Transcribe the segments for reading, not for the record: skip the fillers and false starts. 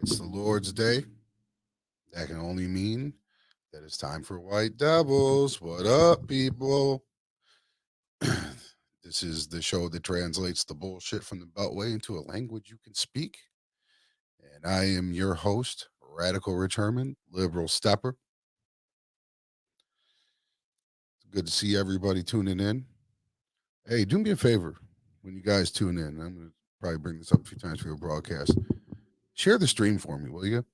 It's the Lord's Day. That can only mean that it's time for White Devils. What up, people? This is the show that translates the bullshit from the Beltway into a language you can speak. And I am your host, Radical Returnment, Liberal Stepper. It's good to see everybody tuning in. Hey, do me a favor when you guys tune in. I'm going to probably bring this up a few times for your broadcast. Share the stream for me, will you?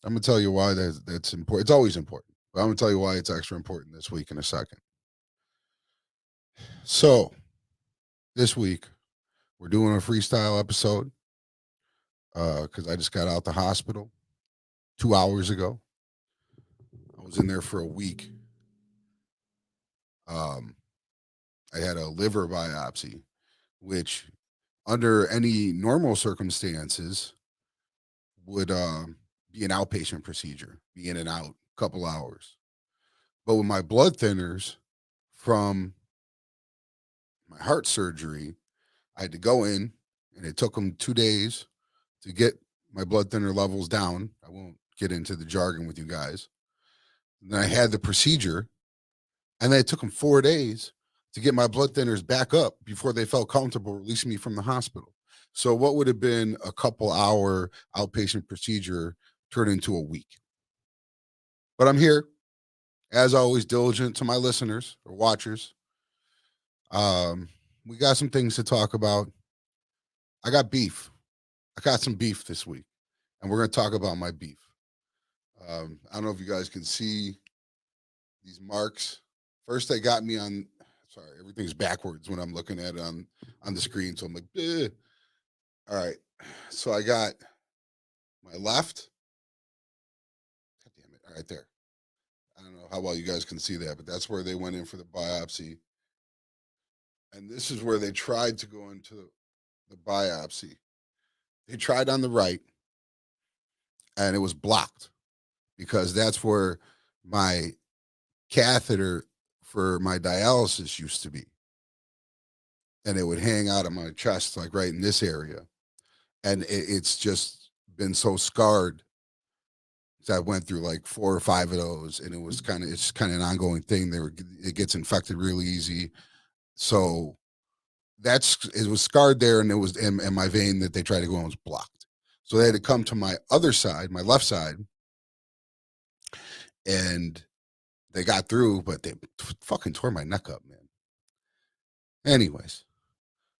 I'm gonna tell you why that's important. It's always important, but I'm gonna tell you why it's extra important this week in a second. So this week we're doing a freestyle episode because I just got out the hospital 2 hours ago. I was in there for a week. Um, I had a liver biopsy, which under any normal circumstances would be an outpatient procedure, be in and out, couple hours. But with my blood thinners from my heart surgery, I had to go in, and it took them 2 days to get my blood thinner levels down. I won't get into the jargon with you guys. And then I had the procedure, and then it took them 4 days to get my blood thinners back up before they felt comfortable releasing me from the hospital. So what would have been a couple hour outpatient procedure turned into a week. But I'm here, as always, diligent to my listeners or watchers. We got some things to talk about. I got beef. I got some beef this week, and we're going to talk about my beef. I don't know if you guys can see these marks. First, they got me on. Sorry, everything's backwards when I'm looking at it on the screen, so I'm like, eh. All right. So I got my left. God damn it! All right, there. I don't know how well you guys can see that, but that's where they went in for the biopsy, and this is where they tried to go into the biopsy. They tried on the right, and it was blocked because that's where my catheter for my dialysis used to be. And it would hang out of my chest, like right in this area. And it's just been so scarred. So I went through like 4 or 5 of those, and it's kind of an ongoing thing. It gets infected really easy. So it was scarred there, and it was in my vein that they tried to go on was blocked. So they had to come to my other side, my left side, and they got through, but they fucking tore my neck up, man. Anyways,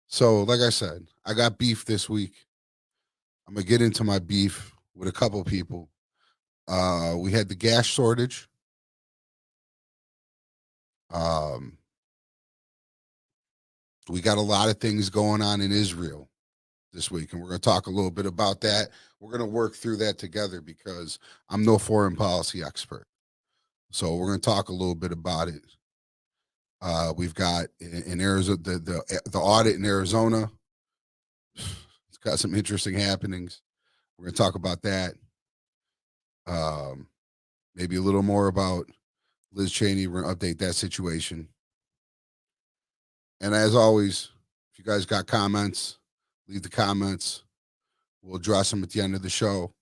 so like I said, I got beef this week. I'm gonna get into my beef with a couple people. We had the gas shortage. Um, we got a lot of things going on in Israel this week, and we're gonna talk a little bit about that. We're gonna work through that together because I'm no foreign policy expert. So we're gonna talk a little bit about it. We've got in Arizona the audit in Arizona. It's got some interesting happenings. We're gonna talk about that. Um, Maybe a little more about Liz Cheney. We're gonna update that situation. And as always, if you guys got comments, leave the comments. We'll address them at the end of the show.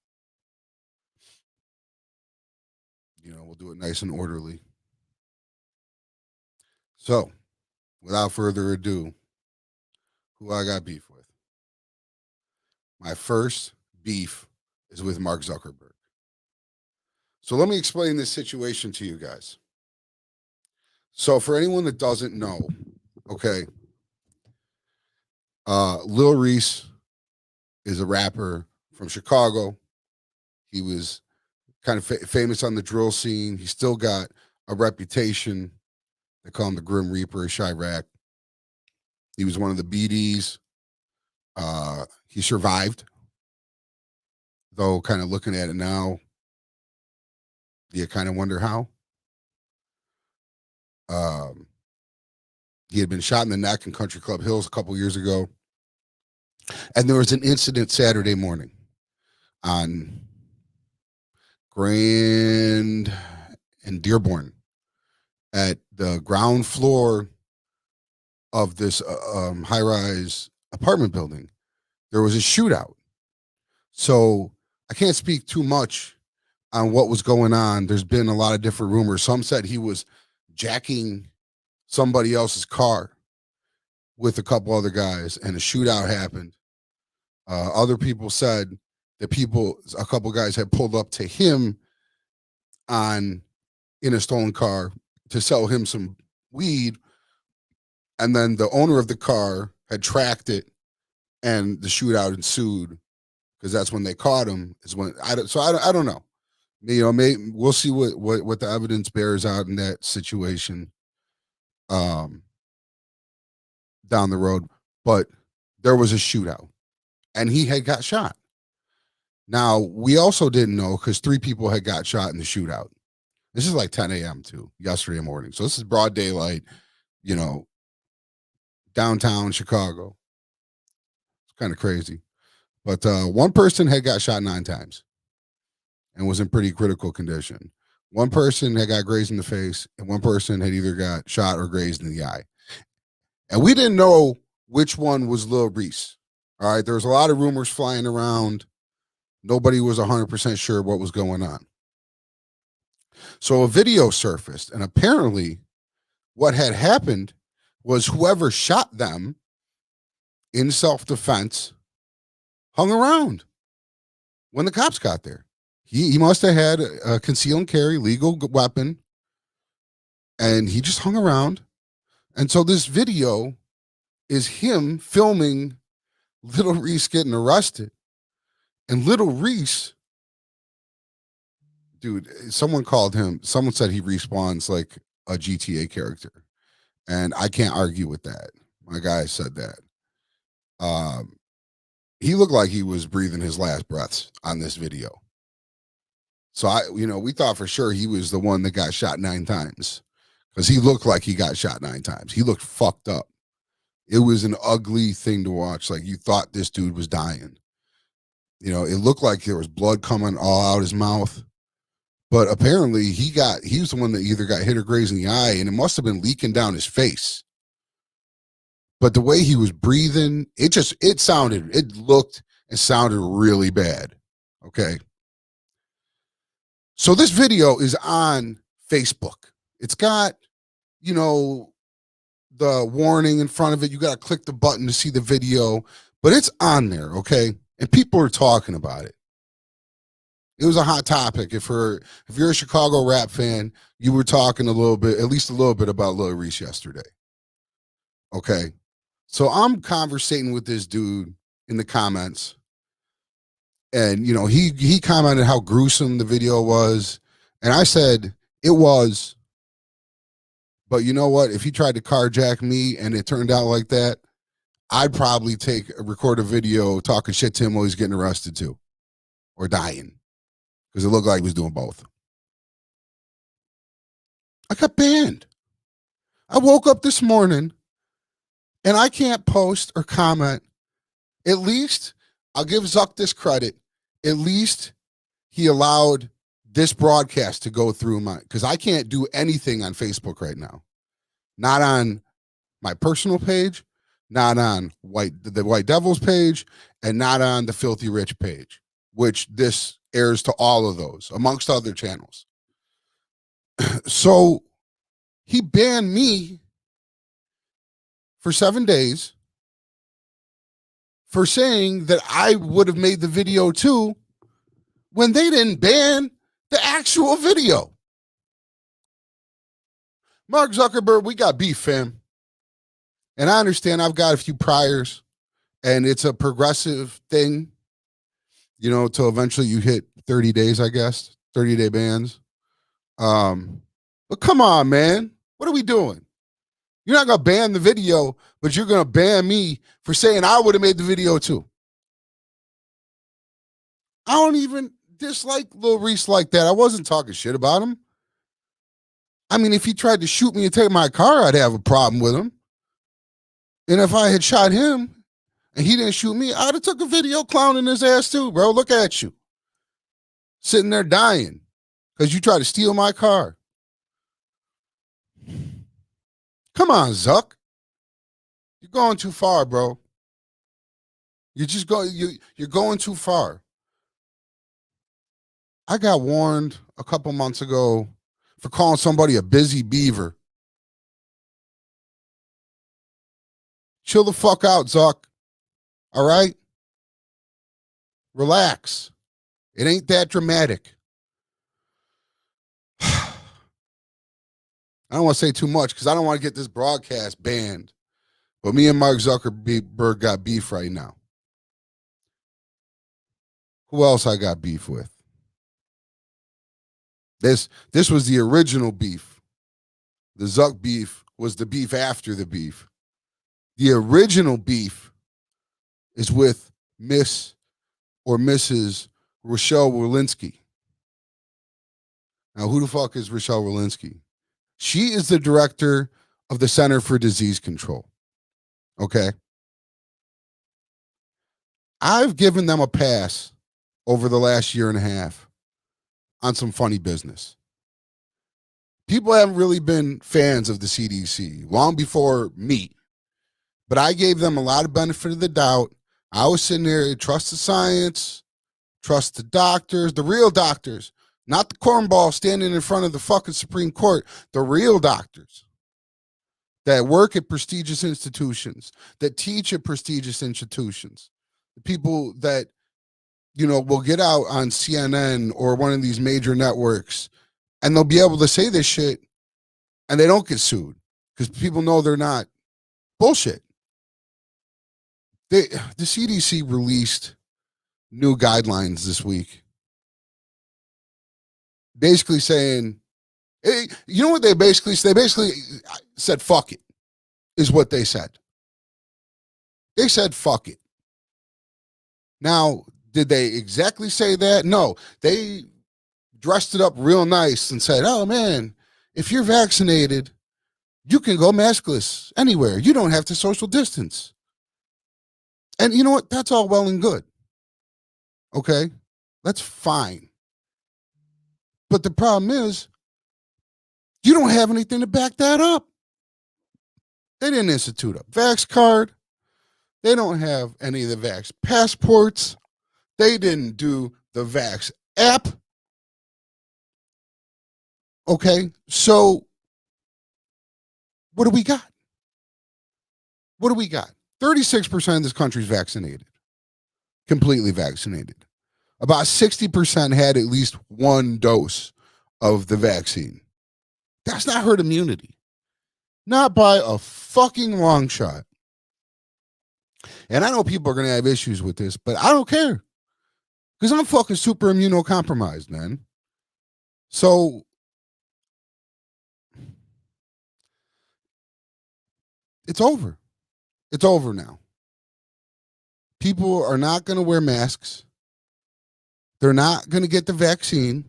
We'll do it nice and orderly. So, without further ado, who I got beef with? My first beef is with Mark Zuckerberg. So let me explain this situation to you guys. So for anyone that doesn't know, okay, Lil Reese is a rapper from Chicago. He was kind of famous on the drill scene. He still got a reputation. They call him the Grim Reaper of Chirac. He was one of the BDs. He survived, though kind of looking at it now, you kind of wonder how. He had been shot in the neck in Country Club Hills a couple years ago. And there was an incident Saturday morning on Grand and Dearborn at the ground floor of this high-rise apartment building. There was a shootout. So I can't speak too much on what was going on. There's been a lot of different rumors. Some said he was jacking somebody else's car with a couple other guys, and a shootout happened. Other people said that a couple guys had pulled up to him on in a stolen car to sell him some weed, and then the owner of the car had tracked it, and the shootout ensued because that's when they caught him. Is when I don't know. We'll see what the evidence bears out in that situation um, down the road. But there was a shootout, and he had got shot. Now we also didn't know because 3 people had got shot in the shootout. This is like 10 a.m. too, yesterday morning. So this is broad daylight, downtown Chicago. It's kind of crazy. But one person had got shot 9 times and was in pretty critical condition. One person had got grazed in the face, and one person had either got shot or grazed in the eye. And we didn't know which one was Lil Reese. All right. There was a lot of rumors flying around. Nobody was 100% sure what was going on. So a video surfaced, and apparently what had happened was whoever shot them in self-defense hung around when the cops got there. He must have had a conceal and carry legal weapon, and he just hung around. And so this video is him filming Little Reese getting arrested. And Little Reese, dude, someone said he respawns like a GTA character. And I can't argue with that. My guy said that. He looked like he was breathing his last breaths on this video. So we thought for sure he was the one that got shot 9 times because he looked like he got shot 9 times. He looked fucked up. It was an ugly thing to watch. Like, you thought this dude was dying. It looked like there was blood coming all out his mouth. But apparently he was the one that either got hit or grazed in the eye, and it must have been leaking down his face. But the way he was breathing, it looked and sounded really bad. Okay. So this video is on Facebook. It's got, the warning in front of it. You got to click the button to see the video, but it's on there. Okay. And people are talking about it. It was a hot topic. If you're a Chicago rap fan, you were talking at least a little bit about Lil Reese yesterday. Okay. So I'm conversating with this dude in the comments, and he commented how gruesome the video was, and I said it was, but you know what? If he tried to carjack me and it turned out like that, I'd probably record a video talking shit to him while he's getting arrested too, or dying, because it looked like he was doing both. I got banned. I woke up this morning and I can't post or comment. At least I'll give Zuck this credit. At least he allowed this broadcast to go through because I can't do anything on Facebook right now. Not on my personal page, not on the White Devils page, and not on the Filthy Rich page, which this airs to all of those, amongst other channels. So he banned me for 7 days for saying that I would have made the video too, when they didn't ban the actual video. Mark Zuckerberg, we got beef, fam. And I understand I've got a few priors, and it's a progressive thing, till eventually you hit 30 days, I guess, 30-day bans. But come on, man. What are we doing? You're not going to ban the video, but you're going to ban me for saying I would have made the video too. I don't even dislike Lil Reese like that. I wasn't talking shit about him. I mean, if he tried to shoot me and take my car, I'd have a problem with him. And if I had shot him and he didn't shoot me, I'd have took a video clowning his ass too, bro. Look at you. Sitting there dying because you tried to steal my car. Come on, Zuck. You're going too far, bro. You're going too far. I got warned a couple months ago for calling somebody a busy beaver. Chill the fuck out, Zuck. All right? Relax. It ain't that dramatic. I don't want to say too much because I don't want to get this broadcast banned. But me and Mark Zuckerberg got beef right now. Who else I got beef with? This was the original beef. The Zuck beef was the beef after the beef. The original beef is with Miss or Mrs. Rochelle Walensky. Now, who the fuck is Rochelle Walensky? She is the director of the Center for Disease Control. Okay? I've given them a pass over the last year and a half on some funny business. People haven't really been fans of the CDC long before me, but I gave them a lot of benefit of the doubt. I was sitting there, trust the science, trust the doctors, the real doctors, not the cornball standing in front of the fucking Supreme Court, the real doctors that work at prestigious institutions, that teach at prestigious institutions, the people that, will get out on CNN or one of these major networks and they'll be able to say this shit and they don't get sued because people know they're not bullshit. The CDC released new guidelines this week, basically saying, hey, you know what they basically said? They basically said, fuck it, is what they said. They said, fuck it. Now, did they exactly say that? No, they dressed it up real nice and said, oh man, if you're vaccinated, you can go maskless anywhere. You don't have to social distance. And you know what? That's all well and good. Okay? That's fine. But the problem is, you don't have anything to back that up. They didn't institute a Vax card. They don't have any of the Vax passports. They didn't do the Vax app. Okay, so what do we got? What do we got? 36% of this country is vaccinated, completely vaccinated. About 60% had at least one dose of the vaccine. That's not herd immunity. Not by a fucking long shot. And I know people are going to have issues with this, but I don't care. Because I'm fucking super immunocompromised, man. So it's over. It's over now. People are not going to wear masks. They're not going to get the vaccine.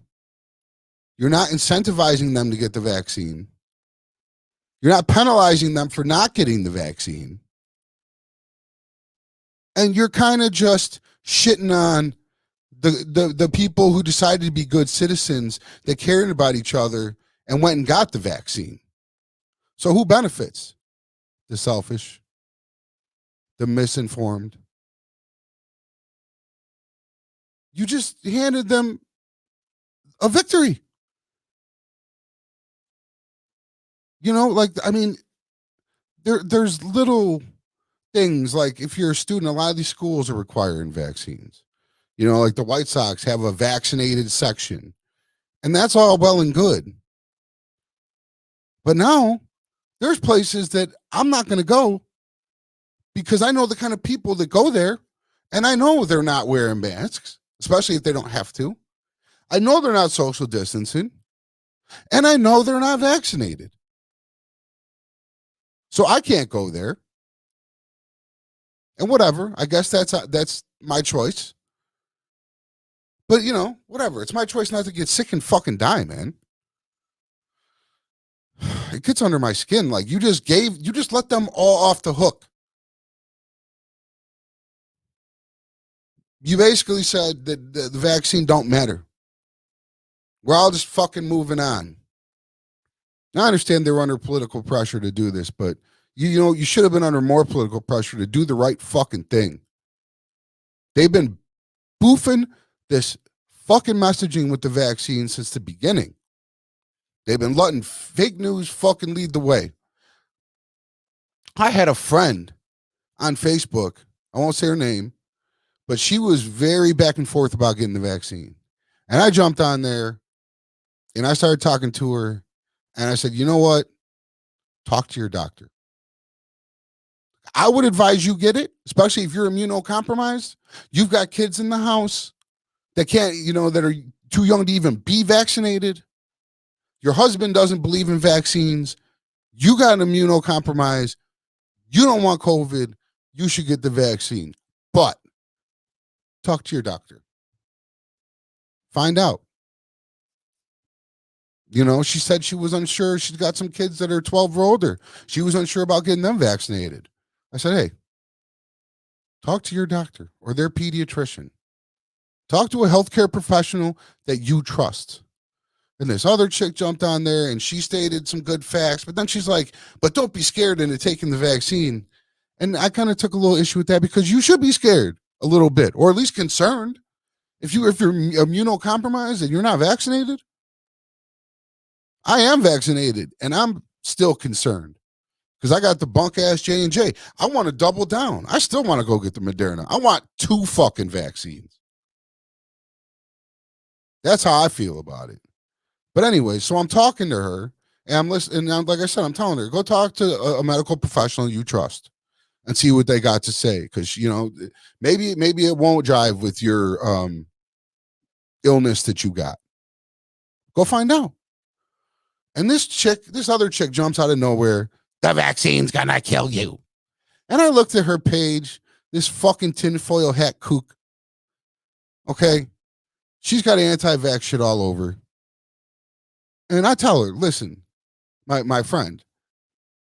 You're not incentivizing them to get the vaccine. You're not penalizing them for not getting the vaccine. And you're kind of just shitting on the people who decided to be good citizens that cared about each other and went and got the vaccine. So who benefits? The selfish, the misinformed. You just handed them a victory. There's little things like if you're a student, a lot of these schools are requiring vaccines. Like the White Sox have a vaccinated section. And that's all well and good. But now there's places that I'm not going to go because I know the kind of people that go there, and I know they're not wearing masks, especially if they don't have to. I know they're not social distancing, and I know they're not vaccinated. So I can't go there. And whatever, I guess that's my choice. But, whatever. It's my choice not to get sick and fucking die, man. It gets under my skin. Like, you just let them all off the hook. You basically said that the vaccine don't matter. We're all just fucking moving on. Now, I understand they were under political pressure to do this, but you should have been under more political pressure to do the right fucking thing. They've been boofing this fucking messaging with the vaccine since the beginning. They've been letting fake news fucking lead the way. I had a friend on Facebook, I won't say her name, but she was very back and forth about getting the vaccine. And I jumped on there and I started talking to her and I said, you know what? Talk to your doctor. I would advise you get it, especially if you're immunocompromised. You've got kids in the house that can't, that are too young to even be vaccinated. Your husband doesn't believe in vaccines. You got an immunocompromise. You don't want COVID. You should get the vaccine. But talk to your doctor. Find out. She said she was unsure. She's got some kids that are 12 or older. She was unsure about getting them vaccinated. I said, hey, talk to your doctor or their pediatrician. Talk to a healthcare professional that you trust. And this other chick jumped on there and she stated some good facts, but then she's like, but don't be scared into taking the vaccine. And I kind of took a little issue with that because you should be scared a little bit, or at least concerned. If you're immunocompromised and you're not vaccinated, I am vaccinated and I'm still concerned because I got the bunk ass J&J. I want to double down. I still want to go get the Moderna. I want 2 fucking vaccines. That's how I feel about it. But anyway, so I'm talking to her and I'm listening. And like I said, I'm telling her, go talk to a medical professional you trust and see what they got to say. Because, maybe it won't jive with your illness that you got. Go find out. And this other chick jumps out of nowhere. The vaccine's gonna kill you. And I looked at her page, this fucking tinfoil hat kook. Okay. She's got anti-vax shit all over. And I tell her, listen, my friend,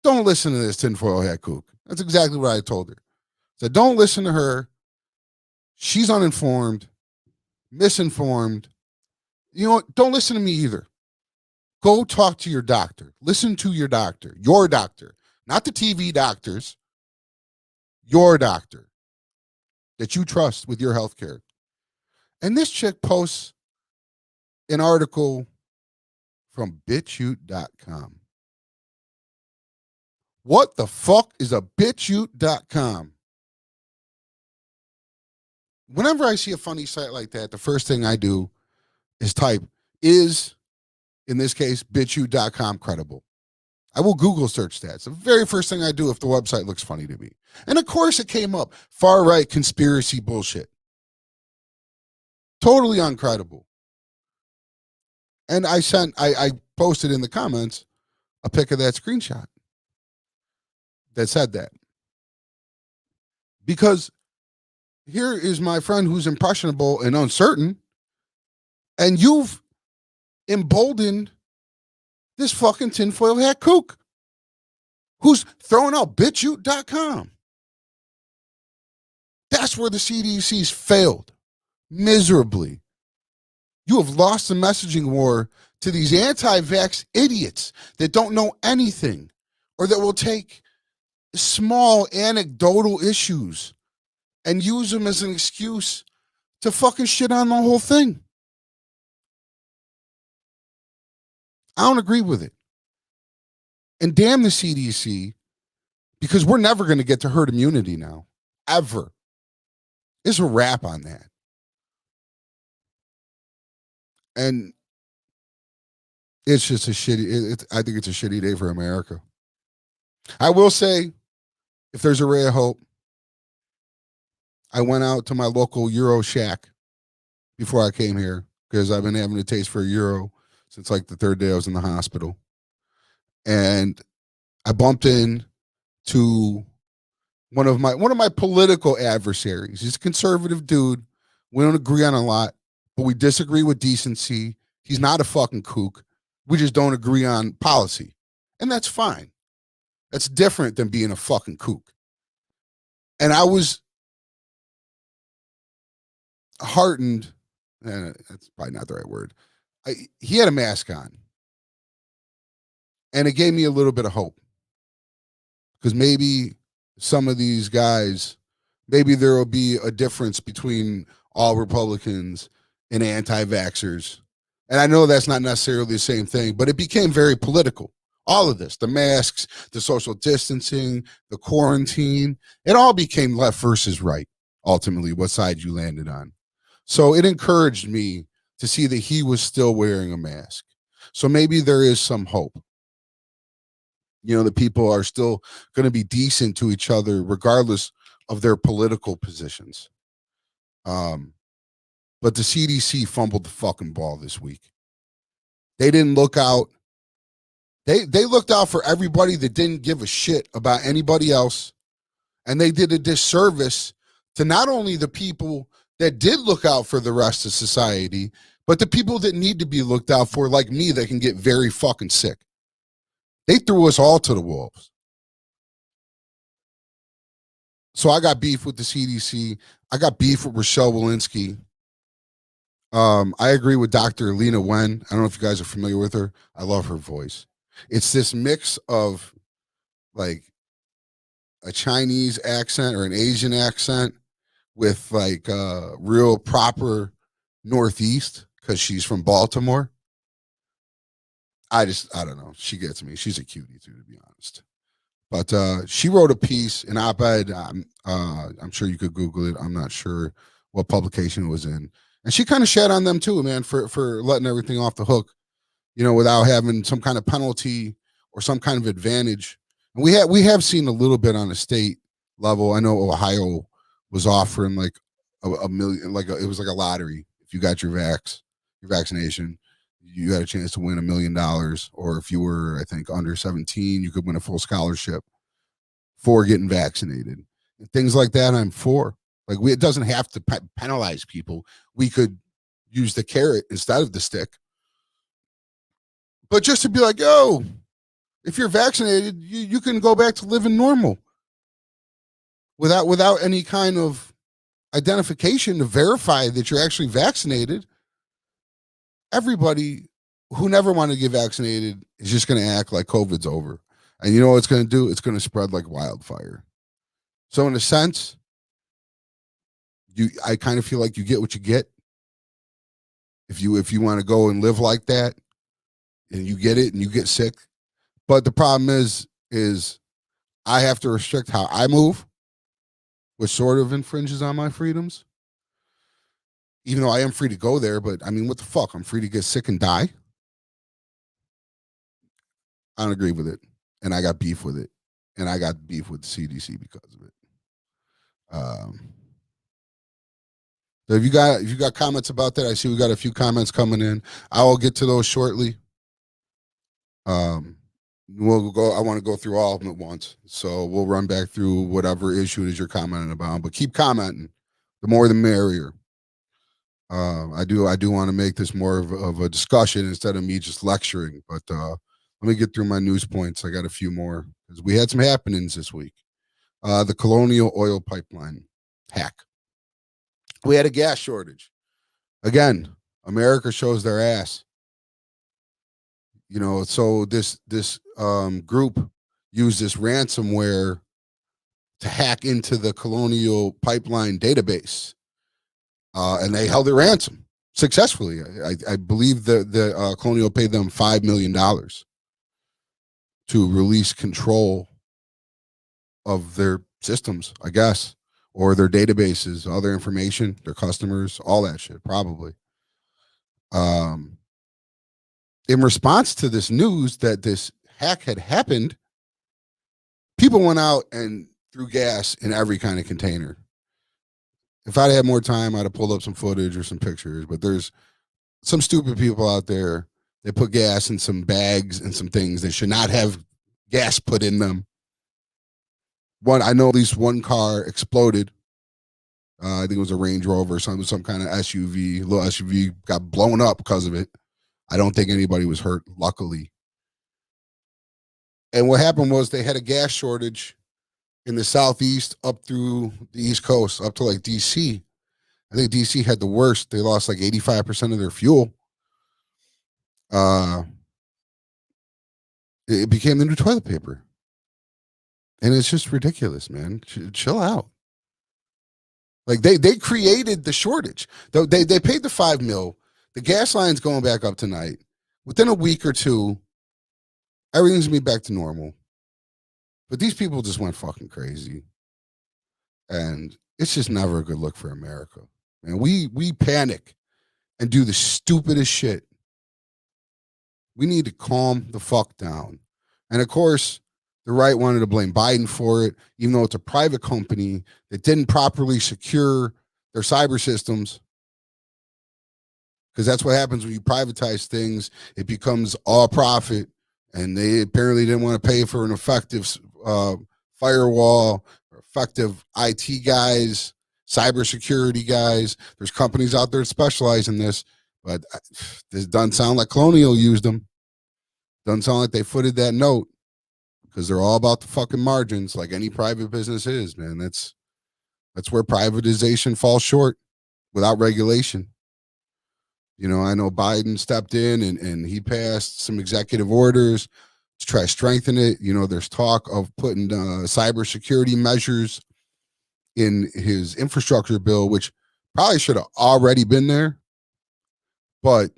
don't listen to this tinfoil hat kook. That's exactly what I told her. So don't listen to her. She's uninformed, misinformed. Don't listen to me either. Go talk to your doctor. Listen to your doctor, not the TV doctors, your doctor that you trust with your health care. And this chick posts an article from bitchute.com. What the fuck is a bitchute.com? Whenever I see a funny site like that, the first thing I do is type, is, in this case, bitchute.com credible? I will Google search that. It's the very first thing I do if the website looks funny to me. And of course it came up, far-right conspiracy bullshit. Totally uncredible. And I posted in the comments a pic of that screenshot that said that. Because here is my friend who's impressionable and uncertain, and you've emboldened this fucking tinfoil hat kook who's throwing out bitchute.com. That's where the CDC's failed miserably. You have lost the messaging war to these anti-vax idiots that don't know anything or that will take small anecdotal issues and use them as an excuse to fucking shit on the whole thing. I don't agree with it. And damn the CDC, because we're never going to get to herd immunity now, ever. It's a wrap on that. And it's just a shitty, I think it's a shitty day for America. I will say, if there's a ray of hope, I went out to my local Euro Shack before I came here because I've been having a taste for a Euro since like the 3rd day I was in the hospital. And I bumped in to one of my political adversaries. He's a conservative dude. We don't agree on a lot, but we disagree with decency. He's not a fucking kook. We just don't agree on policy. And that's fine. That's different than being a fucking kook. And I was heartened. That's probably not the right word. He had a mask on. And it gave me a little bit of hope. Because maybe some of these guys, maybe there will be a difference between all Republicans and anti-vaxxers. And I know that's not necessarily the same thing, but it became very political. All of this, the masks, the social distancing, the quarantine, it all became left versus right, ultimately, what side you landed on. So it encouraged me to see that he was still wearing a mask. So maybe there is some hope. You know, the people are still going to be decent to each other, regardless of their political positions. Um, but the CDC fumbled the fucking ball this week. They didn't look out. They looked out for everybody that didn't give a shit about anybody else, and they did a disservice to not only the people that did look out for the rest of society, but the people that need to be looked out for, like me, that can get very fucking sick. They threw us all to the wolves. So I got beef with the CDC. I got beef with Rochelle Walensky. I agree with Dr. Lena Wen. I don't know if you guys are familiar with her. I love her voice. It's this mix of like a Chinese accent or an Asian accent with like real proper Northeast because she's from Baltimore. I don't know. She gets me. She's a cutie too, to be honest. But she wrote a piece, an op-ed. I'm sure you could Google it. I'm not sure what publication it was in, and she kind of shat on them too, man, for letting everything off the hook, you know, without having some kind of penalty or some kind of advantage. And we have seen a little bit on a state level. I know Ohio was offering like a million, it was like a lottery. If you got your vaccination, you had a chance to win $1 million. Or if you were, I think, under 17, you could win a full scholarship for getting vaccinated. And things like that, I'm for. Like, it doesn't have to penalize people. We could use the carrot instead of the stick. But just to be like, yo, if you're vaccinated, you can go back to living normal without any kind of identification to verify that you're actually vaccinated. Everybody who never wanted to get vaccinated is just going to act like COVID's over. And you know what it's going to do? It's going to spread like wildfire. So in a sense, I kind of feel like you get what you get. If you want to go and live like that and you get it and you get sick. But the problem is I have to restrict how I move, which sort of infringes on my freedoms. Even though I am free to go there, but I mean, what the fuck? I'm free to get sick and die. I don't agree with it. And I got beef with it. And I got beef with the CDC because of it. So if you got comments about that, I see we got a few comments coming in. I will get to those shortly. We'll go. I want to go through all of them at once, so we'll run back through whatever issue it is you're commenting about. But keep commenting. The more, the merrier. I do want to make this more of a discussion instead of me just lecturing. But let me get through my news points. I got a few more because we had some happenings this week. The Colonial Oil Pipeline hack. We had a gas shortage. Again, America shows their ass. You know, so this group used this ransomware to hack into the Colonial Pipeline database, and they held it ransom successfully. I believe the Colonial paid them $5 million to release control of their systems, I guess, or their databases, all their information, their customers, all that shit, probably. In response to this news that this hack had happened, people went out and threw gas in every kind of container. If I'd had more time, I'd have pulled up some footage or some pictures, but there's some stupid people out there that put gas in some bags and some things that should not have gas put in them. I know at least one car exploded. I think it was a Range Rover, some kind of SUV, little SUV got blown up because of it. I don't think anybody was hurt, luckily. And what happened was they had a gas shortage in the Southeast up through the East Coast, up to like DC. I think DC had the worst. They lost like 85% of their fuel. It became the new toilet paper. And it's just ridiculous, man. Chill out. Like they created the shortage. They paid the $5 million. The gas line's going back up tonight. Within a week or two, everything's gonna be back to normal. But these people just went fucking crazy, and it's just never a good look for America. And we panic and do the stupidest shit. We need to calm the fuck down. And of course, the right wanted to blame Biden for it, even though it's a private company that didn't properly secure their cyber systems. Because that's what happens when you privatize things. It becomes all profit. And they apparently didn't want to pay for an effective firewall, or effective IT guys, cybersecurity guys. There's companies out there that specialize in this, but this doesn't sound like Colonial used them. Doesn't sound like they footed that note, because they're all about the fucking margins, like any private business is, man. That's where privatization falls short without regulation. You know, I know Biden stepped in and he passed some executive orders to try to strengthen it. You know, there's talk of putting cybersecurity measures in his infrastructure bill, which probably should have already been there. But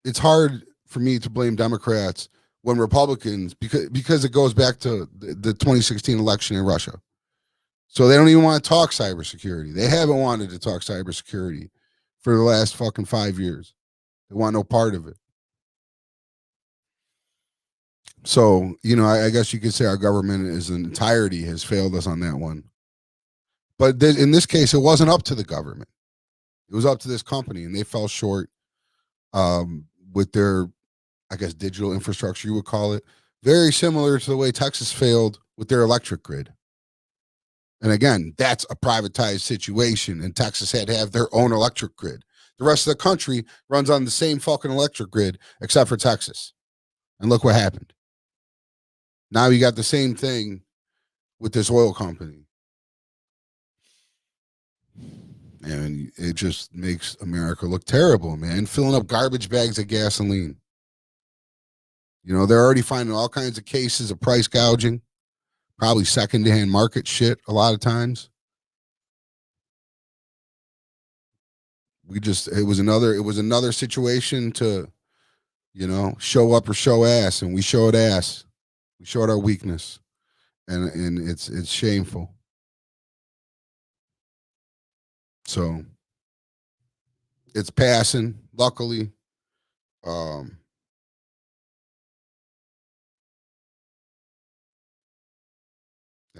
it's hard for me to blame Democrats when Republicans, because it goes back to the 2016 election in Russia. So they don't even want to talk cybersecurity. They haven't wanted to talk cybersecurity for the last fucking 5 years. They want no part of it. So, you know, I guess you could say our government as an entirety has failed us on that one. But in this case, it wasn't up to the government. It was up to this company, and they fell short with their, I guess, digital infrastructure, you would call it. Very similar to the way Texas failed with their electric grid. And again, that's a privatized situation, and Texas had to have their own electric grid. The rest of the country runs on the same fucking electric grid, except for Texas. And look what happened. Now you got the same thing with this oil company. And it just makes America look terrible, man. Filling up garbage bags of gasoline. You know, they're already finding all kinds of cases of price gouging, probably secondhand market shit a lot of times. It was another situation to, you know, show up or show ass, and we showed ass. We showed our weakness, and it's shameful. So it's passing, luckily. Um,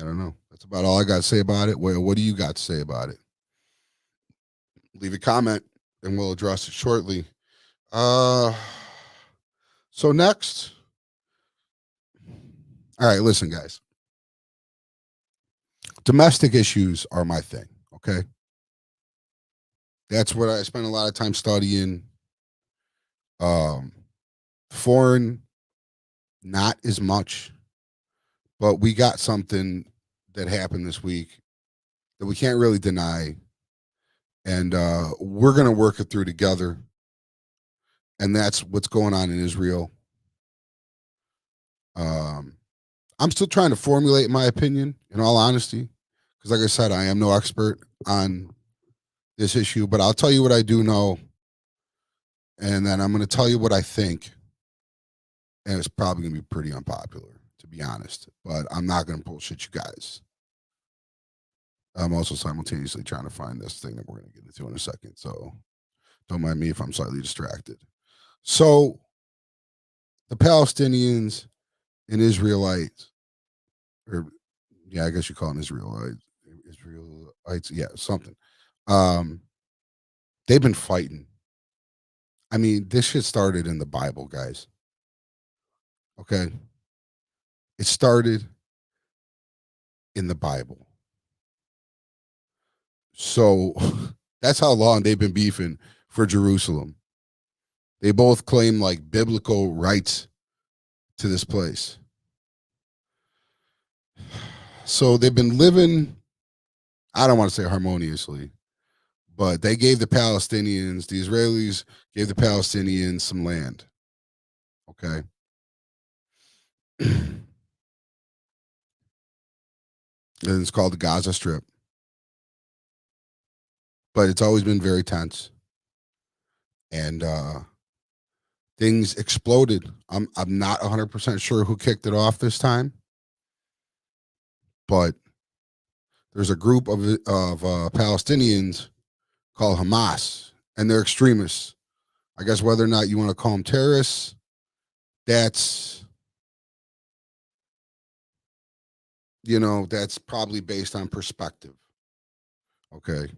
I don't know. That's about all I got to say about it. What do you got to say about it? Leave a comment, and we'll address it shortly. Uh, so next, all right. Listen, guys. Domestic issues are my thing. Okay, that's what I spend a lot of time studying. Um, Foreign, not as much, but we got something that happened this week that we can't really deny, and we're gonna work it through together. And that's what's going on in Israel. Um, I'm still trying to formulate my opinion, in all honesty, because, like I said, I am no expert on this issue. But I'll tell you what I do know, and then I'm going to tell you what I think, and it's probably going to be pretty unpopular, to be honest. But I'm not going to bullshit you guys. I'm also simultaneously trying to find this thing that we're going to get into in a second. So don't mind me if I'm slightly distracted. So the Palestinians and Israelites, or yeah, I guess you call them Israelites, yeah, something. They've been fighting. I mean, this shit started in the Bible, guys. Okay, it started in the Bible. So that's how long they've been beefing for Jerusalem. They both claim like biblical rights to this place. So they've been living, I don't want to say harmoniously, but they gave the Israelis gave the Palestinians some land. Okay. and it's called the Gaza Strip. But it's always been very tense, and things exploded. I'm not 100% sure who kicked it off this time, but there's a group of Palestinians called Hamas, and they're extremists. I guess whether or not you want to call them terrorists, that's that's probably based on perspective. Okay,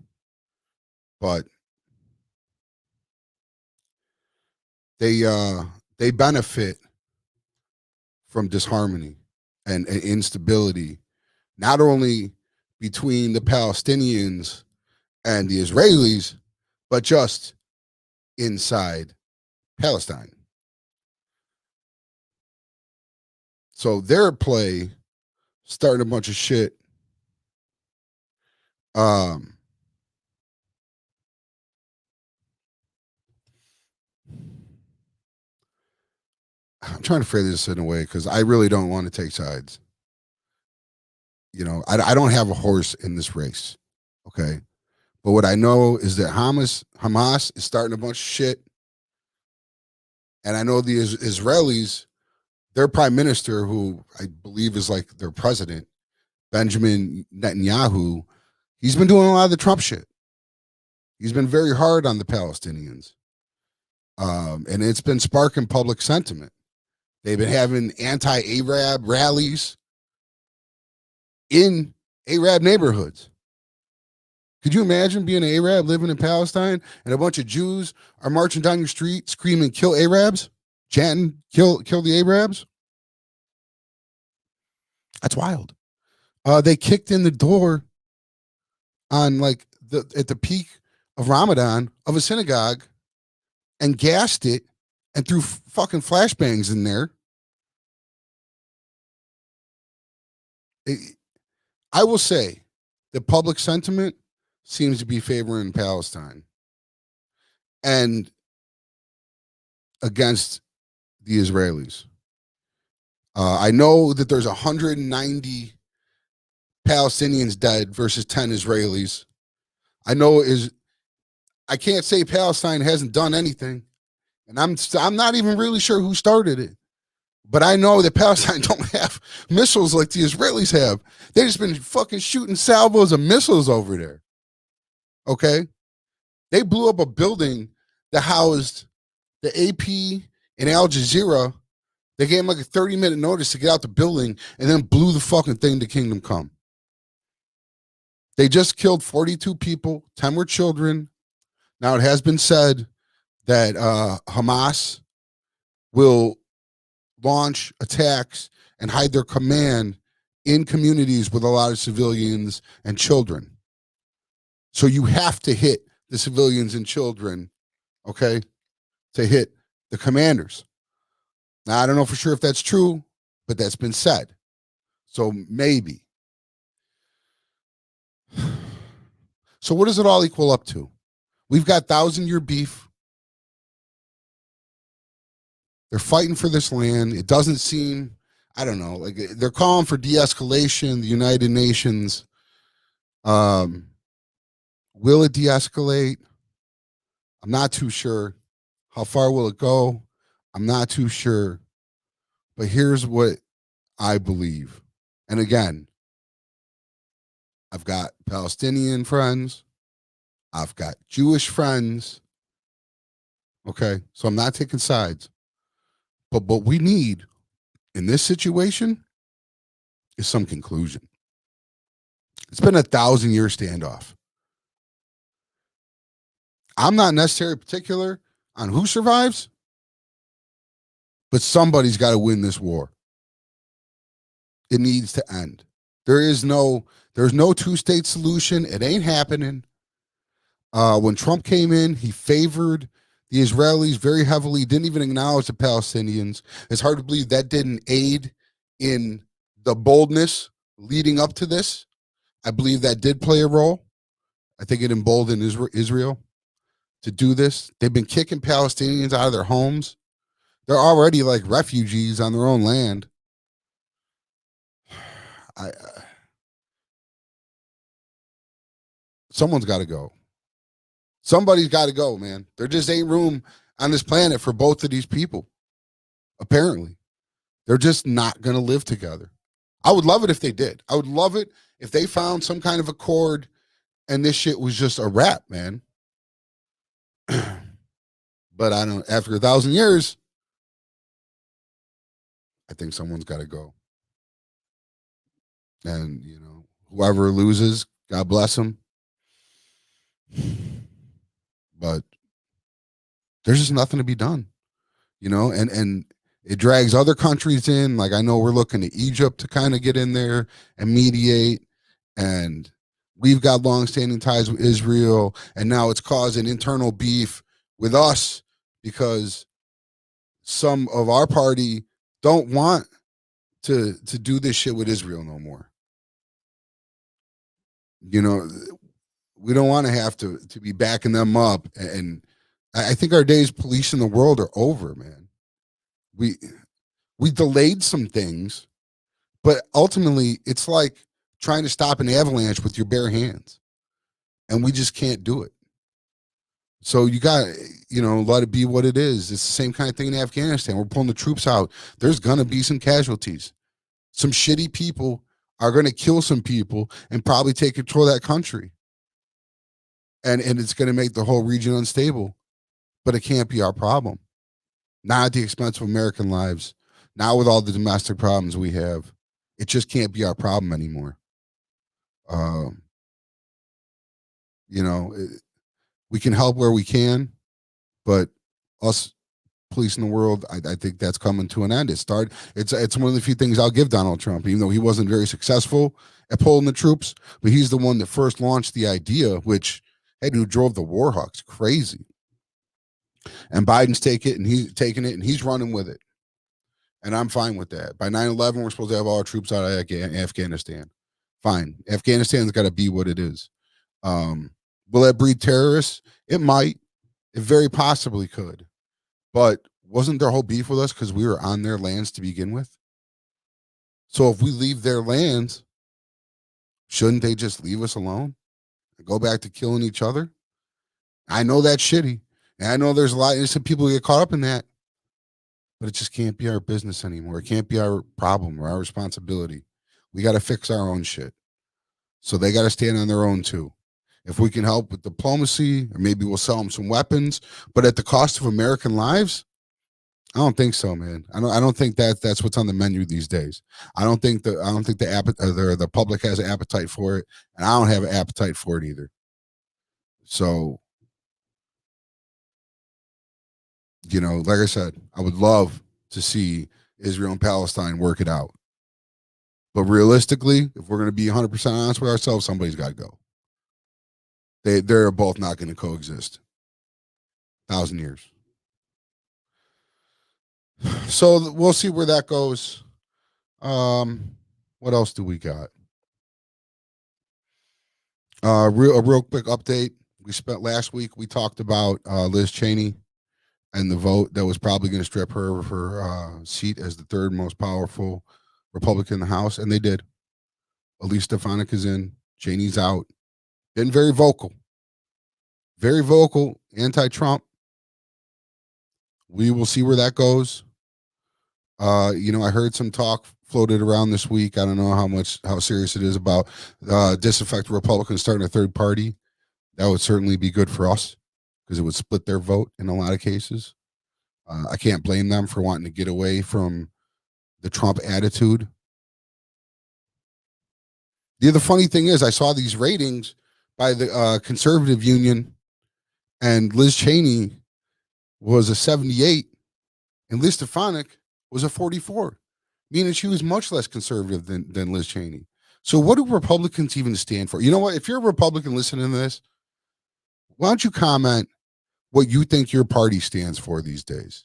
but they benefit from disharmony and instability, not only between the Palestinians and the Israelis, but just inside Palestine. So their play starting a bunch of shit. I'm trying to phrase this in a way because I really don't want to take sides. I don't have a horse in this race. Okay. But what I know is that Hamas is starting a bunch of shit. And I know the Israelis, their prime minister, who I believe is like their president, Benjamin Netanyahu, he's been doing a lot of the Trump shit. He's been very hard on the Palestinians. And it's been sparking public sentiment. They've been having anti-Arab rallies in Arab neighborhoods. Could you imagine being an Arab living in Palestine and a bunch of Jews are marching down your street screaming, kill Arabs, chanting, kill the Arabs? That's wild. They kicked in the door on at the peak of Ramadan of a synagogue and gassed it and threw fucking flashbangs in there. I will say the public sentiment seems to be favoring Palestine and against the Israelis. I know that there's 190 Palestinians dead versus 10 Israelis. I can't say Palestine hasn't done anything, and I'm not even really sure who started it. But I know that Palestine don't have missiles like the Israelis have. They just been fucking shooting salvos of missiles over there. Okay? They blew up a building that housed the AP and Al Jazeera. They gave them like a 30-minute notice to get out the building and then blew the fucking thing to Kingdom Come. They just killed 42 people. 10 were children. Now, it has been said that Hamas will launch attacks and hide their command in communities with a lot of civilians and children. So you have to hit the civilians and children, okay, to hit the commanders. Now, I don't know for sure if that's true, but that's been said. So maybe. So what does it all equal up to? We've got 1,000-year beef. They're fighting for this land. It doesn't seem, I don't know, like they're calling for de-escalation, the United Nations. Will it de-escalate? I'm not too sure. How far will it go? I'm not too sure. But here's what I believe. And again, I've got Palestinian friends. I've got Jewish friends. Okay, so I'm not taking sides. But what we need in this situation is some conclusion. It's been a 1,000-year standoff. I'm not necessarily particular on who survives, but somebody's got to win this war. It needs to end. There's no two-state solution. It ain't happening. When Trump came in, he favored the Israelis very heavily, didn't even acknowledge the Palestinians. It's hard to believe that didn't aid in the boldness leading up to this. I believe that did play a role. I think it emboldened Israel to do this. They've been kicking Palestinians out of their homes. They're already like refugees on their own land. Someone's got to go. Somebody's got to go, man. There just ain't room on this planet for both of these people. Apparently, they're just not going to live together. I would love it if they did. I would love it if they found some kind of accord and this shit was just a wrap, man. But I don't, after 1,000 years, I think someone's got to go. And, you know, whoever loses, God bless them. But there's just nothing to be done, you know, and it drags other countries in. Like I know we're looking to Egypt to kind of get in there and mediate. And we've got longstanding ties with Israel. And now it's causing internal beef with us because some of our party don't want to do this shit with Israel no more. You know, we don't want to have to be backing them up. And I think our days policing the world are over, man. We delayed some things, but ultimately it's like trying to stop an avalanche with your bare hands. And we just can't do it. So you got, you know, let it be what it is. It's the same kind of thing in Afghanistan. We're pulling the troops out. There's going to be some casualties. Some shitty people are going to kill some people and probably take control of that country. And it's going to make the whole region unstable. But it can't be our problem. Not at the expense of American lives. Not with all the domestic problems we have. It just can't be our problem anymore. You know, we can help where we can, but us policing the world, I think that's coming to an end. It's one of the few things I'll give Donald Trump, even though he wasn't very successful at pulling the troops, but he's the one that first launched the idea, which who drove the war hawks crazy. And Biden's taking it and he's running with it. And I'm fine with that. By 9/11, we're supposed to have all our troops out of Afghanistan. Fine. Afghanistan's got to be what it is. Will that breed terrorists? It might. It very possibly could. But wasn't their whole beef with us because we were on their lands to begin with? So if we leave their lands, shouldn't they just leave us alone and go back to killing each other? I know that's shitty. And I know there's a lot of innocent people who get caught up in that. But it just can't be our business anymore. It can't be our problem or our responsibility. We got to fix our own shit. So they got to stand on their own too. If we can help with diplomacy, or maybe we'll sell them some weapons, but at the cost of American lives, I don't think so, man. I don't think that's what's on the menu these days. I don't think the public has an appetite for it, and I don't have an appetite for it either. So, you know, like I said, I would love to see Israel and Palestine work it out. But realistically, if we're going to be 100% honest with ourselves, somebody's got to go. They're both not going to coexist. 1,000 years. So we'll see where that goes. What else do we got? A real quick update. We spent last week, we talked about Liz Cheney and the vote that was probably going to strip her of her seat as the third most powerful Republican in the House, and they did. Elise Stefanik is in. Cheney's out. Been very vocal, anti-Trump. We will see where that goes. You know, I heard some talk floated around this week. I don't know how serious it is about disaffected Republicans starting a third party. That would certainly be good for us because it would split their vote in a lot of cases. I can't blame them for wanting to get away from the Trump attitude. The other funny thing is I saw these ratings by the Conservative Union, and Liz Cheney was a 78, and Liz Stefanik was a 44, meaning she was much less conservative than Liz Cheney. So what do Republicans even stand for? You know what? If you're a Republican listening to this, why don't you comment what you think your party stands for these days?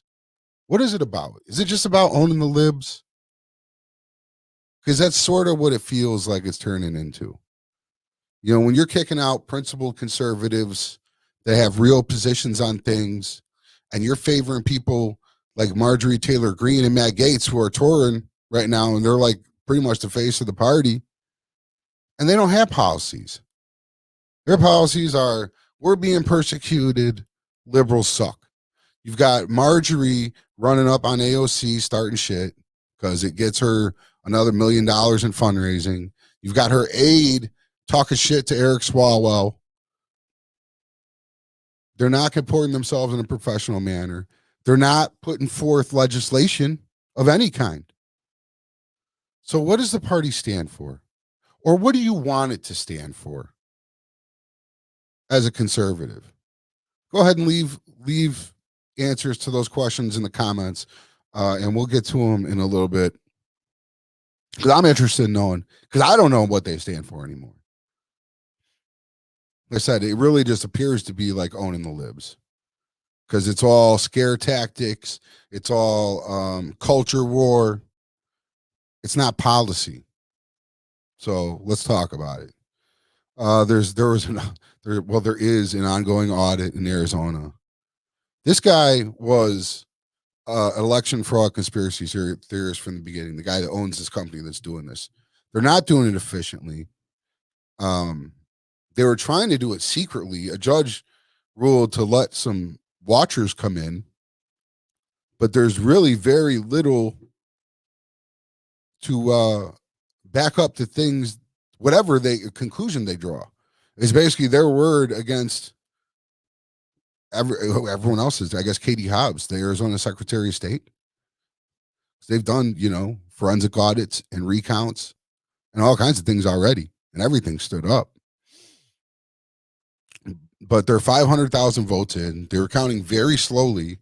What is it about? Is it just about owning the libs? Because that's sort of what it feels like it's turning into. You know, when you're kicking out principled conservatives that have real positions on things, and you're favoring people like Marjorie Taylor Greene and Matt Gaetz who are touring right now, and they're like pretty much the face of the party, and they don't have policies. Their policies are we're being persecuted, liberals suck. You've got Marjorie running up on AOC starting shit because it gets her another $1 million in fundraising. You've got her aide talking shit to Eric Swalwell. They're not comporting themselves in a professional manner. They're not putting forth legislation of any kind. So what does the party stand for? Or what do you want it to stand for as a conservative? Go ahead and leave answers to those questions in the comments, and we'll get to them in a little bit. Because I'm interested in knowing, because I don't know what they stand for anymore. Like I said, it really just appears to be like owning the libs. Because it's all scare tactics. It's all culture war. It's not policy. So let's talk about it. There is an ongoing audit in Arizona. This guy was election fraud conspiracy theorist from the beginning. The guy that owns this company that's doing this. They're not doing it efficiently. They were trying to do it secretly. A judge ruled to let some watchers come in, but there's really very little to back up the things, whatever conclusion they draw. It's basically their word against everyone else's. I guess Katie Hobbs, the Arizona Secretary of State. They've done, forensic audits and recounts and all kinds of things already, and everything stood up. But they're 500,000 votes in. They were counting very slowly.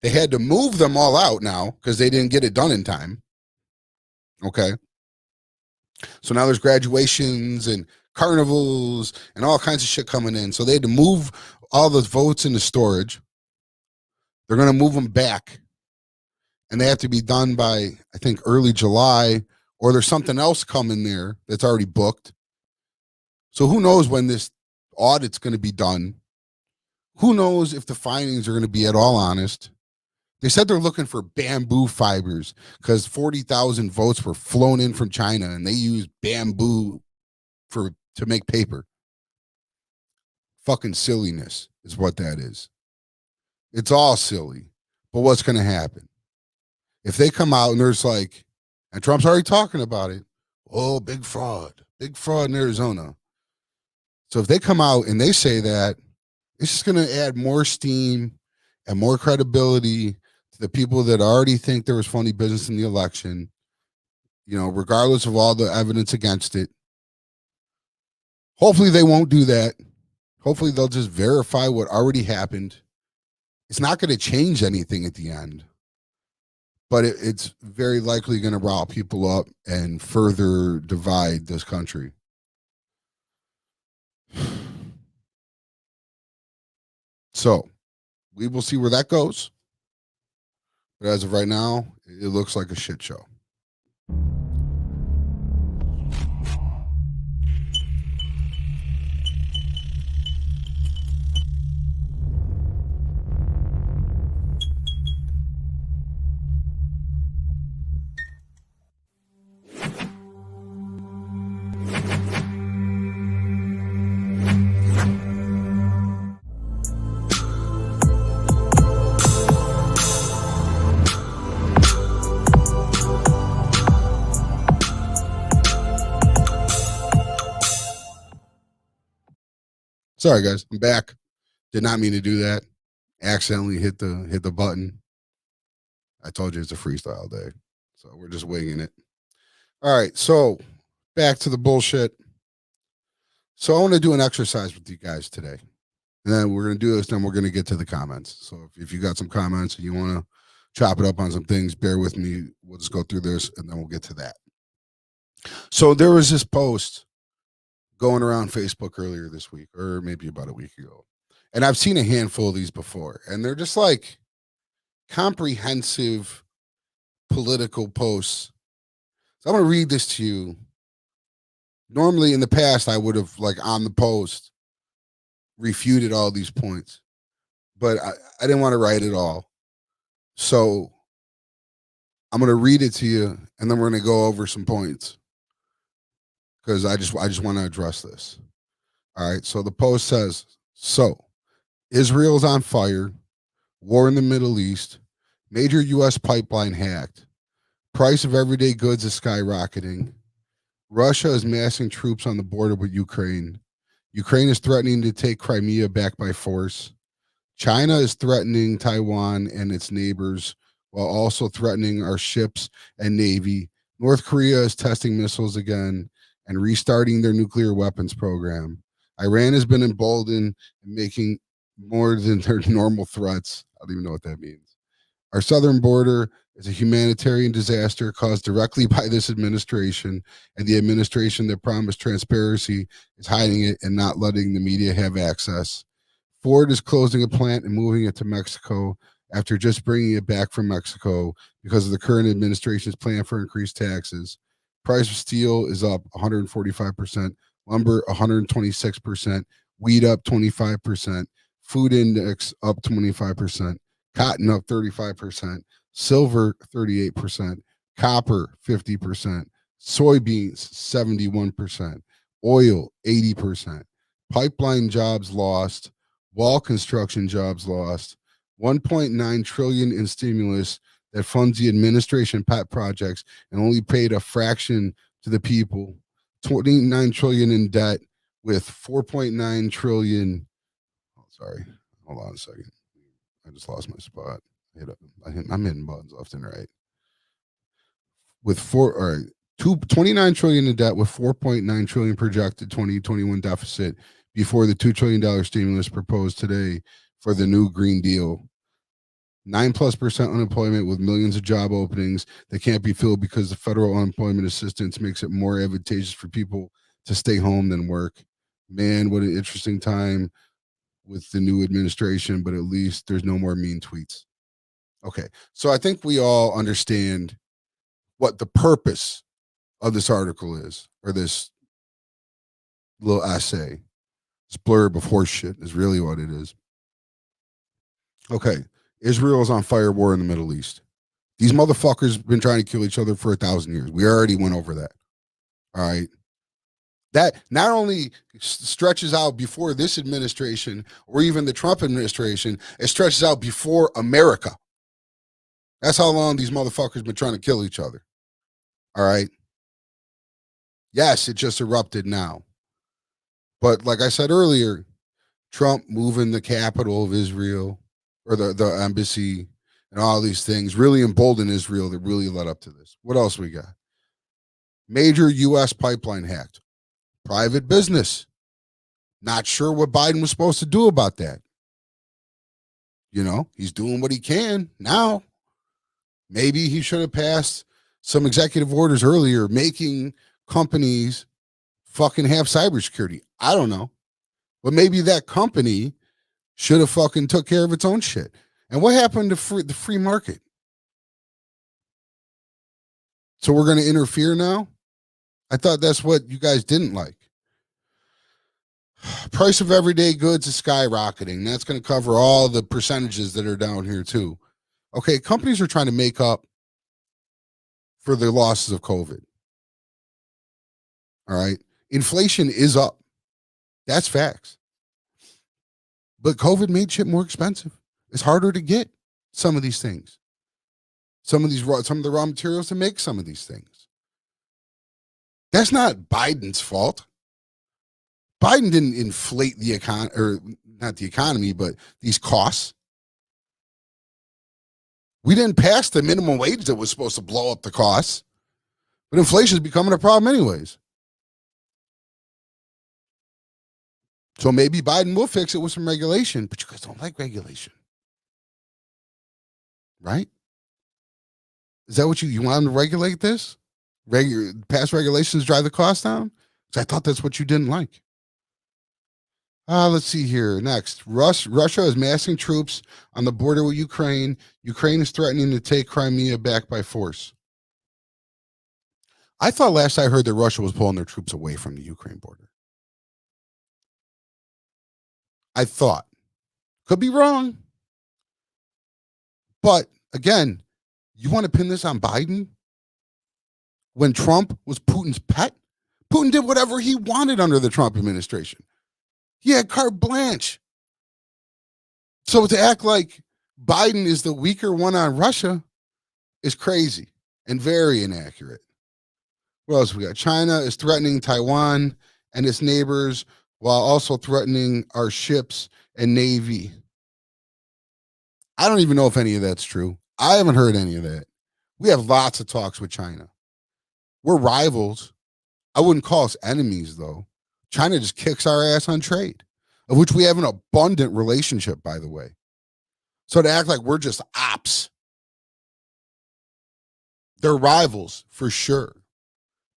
They had to move them all out now because they didn't get it done in time. Okay. So now there's graduations and carnivals and all kinds of shit coming in. So they had to move all those votes into storage. They're going to move them back. And they have to be done by, I think, early July, or there's something else coming there that's already booked. So who knows when this audit's going to be done? Who knows if the findings are going to be at all honest? They said they're looking for bamboo fibers because 40,000 votes were flown in from China and they use bamboo to make paper. Fucking silliness is what that is. It's all silly. But what's going to happen? If they come out and there's and Trump's already talking about it, oh, big fraud in Arizona. So if they come out and they say that, it's just going to add more steam and more credibility to the people that already think there was phony business in the election, regardless of all the evidence against it. Hopefully they won't do that. Hopefully they'll just verify what already happened. It's not going to change anything at the end, but it's very likely going to rile people up and further divide this country. So we will see where that goes. But as of right now, it looks like a shit show. Sorry, guys, I'm back. Did not mean to do that. Accidentally hit the button. I told you it's a freestyle day, so we're just winging it. All right, so back to the bullshit. So I want to do an exercise with you guys today, and then we're going to do this. Then we're going to get to the comments. So if you got some comments and you want to chop it up on some things, bear with me. We'll just go through this, and then we'll get to that. So there was this post going around Facebook earlier this week, or maybe about a week ago. And I've seen a handful of these before, and they're just comprehensive political posts. So I'm going to read this to you. Normally in the past, I would have on the post refuted all these points, but I didn't want to write it all. So I'm going to read it to you, and then we're going to go over some points. Because I just want to address this. All right. So the post says, so Israel's on fire, war in the Middle East, major U.S. pipeline hacked, price of everyday goods is skyrocketing, Russia is massing troops on the border with Ukraine, Ukraine is threatening to take Crimea back by force, China is threatening Taiwan and its neighbors while also threatening our ships and navy. North Korea is testing missiles again and restarting their nuclear weapons program. Iran has been emboldened and making more than their normal threats. I don't even know what that means. Our southern border is a humanitarian disaster caused directly by this administration, and the administration that promised transparency is hiding it and not letting the media have access. Ford is closing a plant and moving it to Mexico after just bringing it back from Mexico because of the current administration's plan for increased taxes. Price of steel is up 145%, lumber 126%, wheat up 25%, food index up 25%, cotton up 35%, silver 38%, copper 50%, soybeans 71%, oil 80%, pipeline jobs lost, wall construction jobs lost, 1.9 trillion in stimulus that funds the administration pet projects and only paid a fraction to the people, 29 trillion in debt with 4.9 trillion. Oh, sorry, hold on a second. I just lost my spot. I'm hitting buttons left and right. With all right, 29 trillion in debt with 4.9 trillion projected 2021 deficit before the $2 trillion stimulus proposed today for the new Green Deal. 9+% unemployment with millions of job openings that can't be filled because the federal unemployment assistance makes it more advantageous for people to stay home than work. Man, what an interesting time with the new administration, but at least there's no more mean tweets. Okay, so I think we all understand what the purpose of this article is, or this little essay. This blurb of horseshit is really what it is. Okay, Israel is on fire war in the Middle East. These motherfuckers have been trying to kill each other for 1,000 years. We already went over that. All right. That not only stretches out before this administration or even the Trump administration, it stretches out before America. That's how long these motherfuckers been trying to kill each other. All right. Yes, it just erupted now. But like I said earlier, Trump moving the capital of Israel or the embassy and all these things really emboldened Israel that really led up to this. What else we got? Major U.S. pipeline hacked. Private business. Not sure what Biden was supposed to do about that. You know, he's doing what he can now. Maybe he should have passed some executive orders earlier making companies fucking have cybersecurity. I don't know. But maybe that company should have fucking took care of its own shit. And what happened to the free market? So we're going to interfere now? I thought that's what you guys didn't like. Price of everyday goods is skyrocketing. That's going to cover all the percentages that are down here too. Okay, companies are trying to make up for the losses of COVID. All right. Inflation is up. That's facts. But COVID made shit more expensive. It's harder to get some of these things. Some of the raw materials to make some of these things. That's not Biden's fault. Biden didn't inflate the economy, or not the economy, but these costs. We didn't pass the minimum wage that was supposed to blow up the costs. But inflation is becoming a problem anyways. So maybe Biden will fix it with some regulation, but you guys don't like regulation. Right? Is that what you want them to regulate this? Pass regulations drive the cost down? Because I thought that's what you didn't like. Let's see here. Next, Russia is massing troops on the border with Ukraine. Ukraine is threatening to take Crimea back by force. I thought last I heard that Russia was pulling their troops away from the Ukraine border. I thought. Could be wrong. But again, you want to pin this on Biden? When Trump was Putin's pet? Putin did whatever he wanted under the Trump administration. He had carte blanche. So to act like Biden is the weaker one on Russia is crazy and very inaccurate. What else we got? China is threatening Taiwan and its neighbors while also threatening our ships and navy. I don't even know if any of that's true. I haven't heard any of that. We have lots of talks with China. We're rivals. I wouldn't call us enemies, though. China just kicks our ass on trade, of which we have an abundant relationship, by the way. So to act like we're just ops, they're rivals for sure.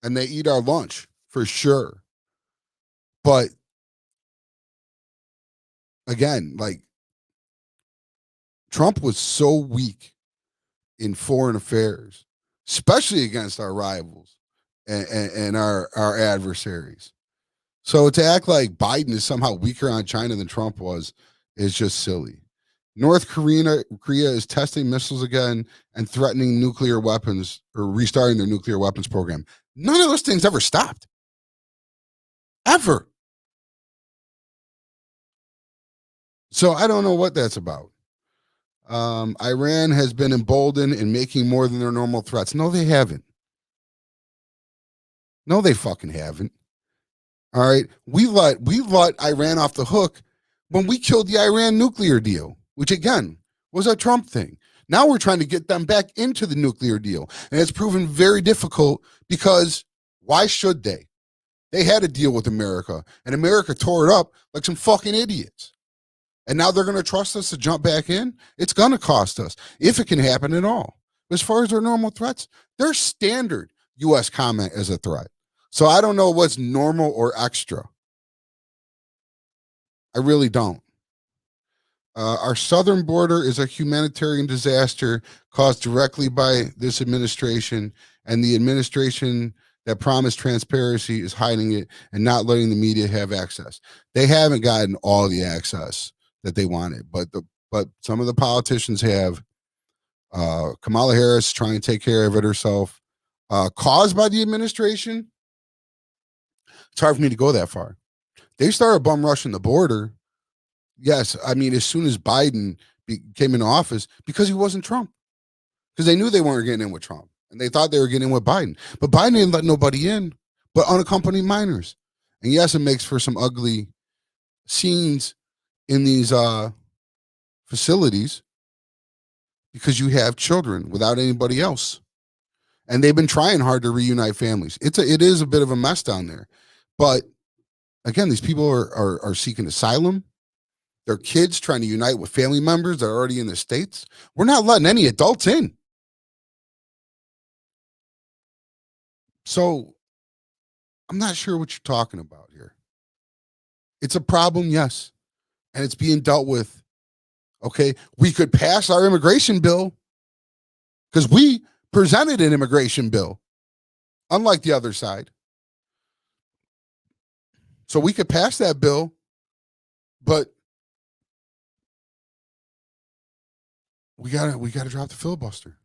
And they eat our lunch for sure. But again, like Trump was so weak in foreign affairs, especially against our rivals and our adversaries. So to act like Biden is somehow weaker on China than Trump was is just silly. North Korea is testing missiles again and threatening nuclear weapons or restarting their nuclear weapons program. None of those things ever stopped. Ever. So I don't know what that's about. Iran has been emboldened in making more than their normal threats. No, they haven't. No, they fucking haven't. All right. We let Iran off the hook when we killed the Iran nuclear deal, which again was a Trump thing. Now we're trying to get them back into the nuclear deal. And it's proven very difficult because why should they? They had a deal with America, and America tore it up like some fucking idiots. And now they're going to trust us to jump back in? It's going to cost us, if it can happen at all. As far as their normal threats, they're standard U.S. comment as a threat. So I don't know what's normal or extra. I really don't. Our southern border is a humanitarian disaster caused directly by this administration, and the administration that promised transparency is hiding it and not letting the media have access. They haven't gotten all the access that they wanted, but some of the politicians have. Kamala Harris trying to take care of it herself, caused by the administration. It's hard for me to go that far. They started bum rushing the border. Yes, I mean, as soon as Biden came into office, because he wasn't Trump, because they knew they weren't getting in with Trump, and they thought they were getting in with Biden. But Biden didn't let nobody in, but unaccompanied minors. And yes, it makes for some ugly scenes in these facilities because you have children without anybody else, and they've been trying hard to reunite families. It is a bit of a mess down there, but again, these people are seeking asylum. Their kids trying to unite with family members that are already in the States. We're not letting any adults in. So I'm not sure what you're talking about here. It's a problem, yes, and it's being dealt with. Okay, we could pass our immigration bill because we presented an immigration bill, unlike the other side. So we could pass that bill, but we gotta drop the filibuster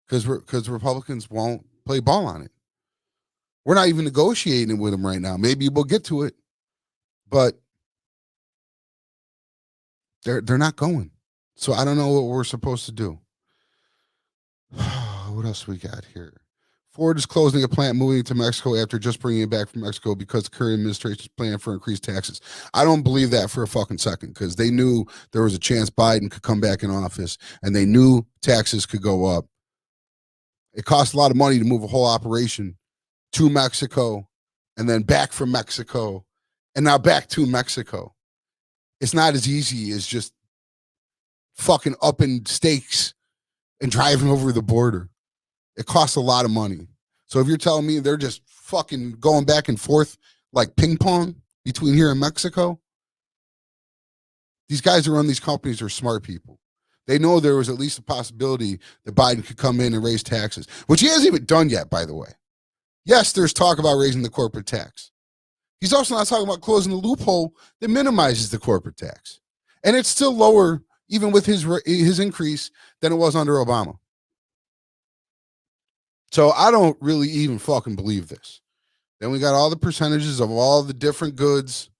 because Republicans won't play ball on it. We're not even negotiating with them right now. Maybe we'll get to it, but they're not going. So I don't know what we're supposed to do. What else we got here? Ford is closing a plant moving to Mexico after just bringing it back from Mexico because the current administration's plan for increased taxes. I don't believe that for a fucking second because they knew there was a chance Biden could come back in office and they knew taxes could go up. It costs a lot of money to move a whole operation to Mexico and then back from Mexico and now back to Mexico. It's not as easy as just fucking upping stakes and driving over the border. It costs a lot of money. So if you're telling me they're just fucking going back and forth like ping pong between here and Mexico, these guys who run these companies are smart people. They know there was at least a possibility that Biden could come in and raise taxes, which he hasn't even done yet, by the way. Yes, there's talk about raising the corporate tax. He's also not talking about closing the loophole that minimizes the corporate tax. And it's still lower, even with his increase, than it was under Obama. So I don't really even fucking believe this. Then we got all the percentages of all the different goods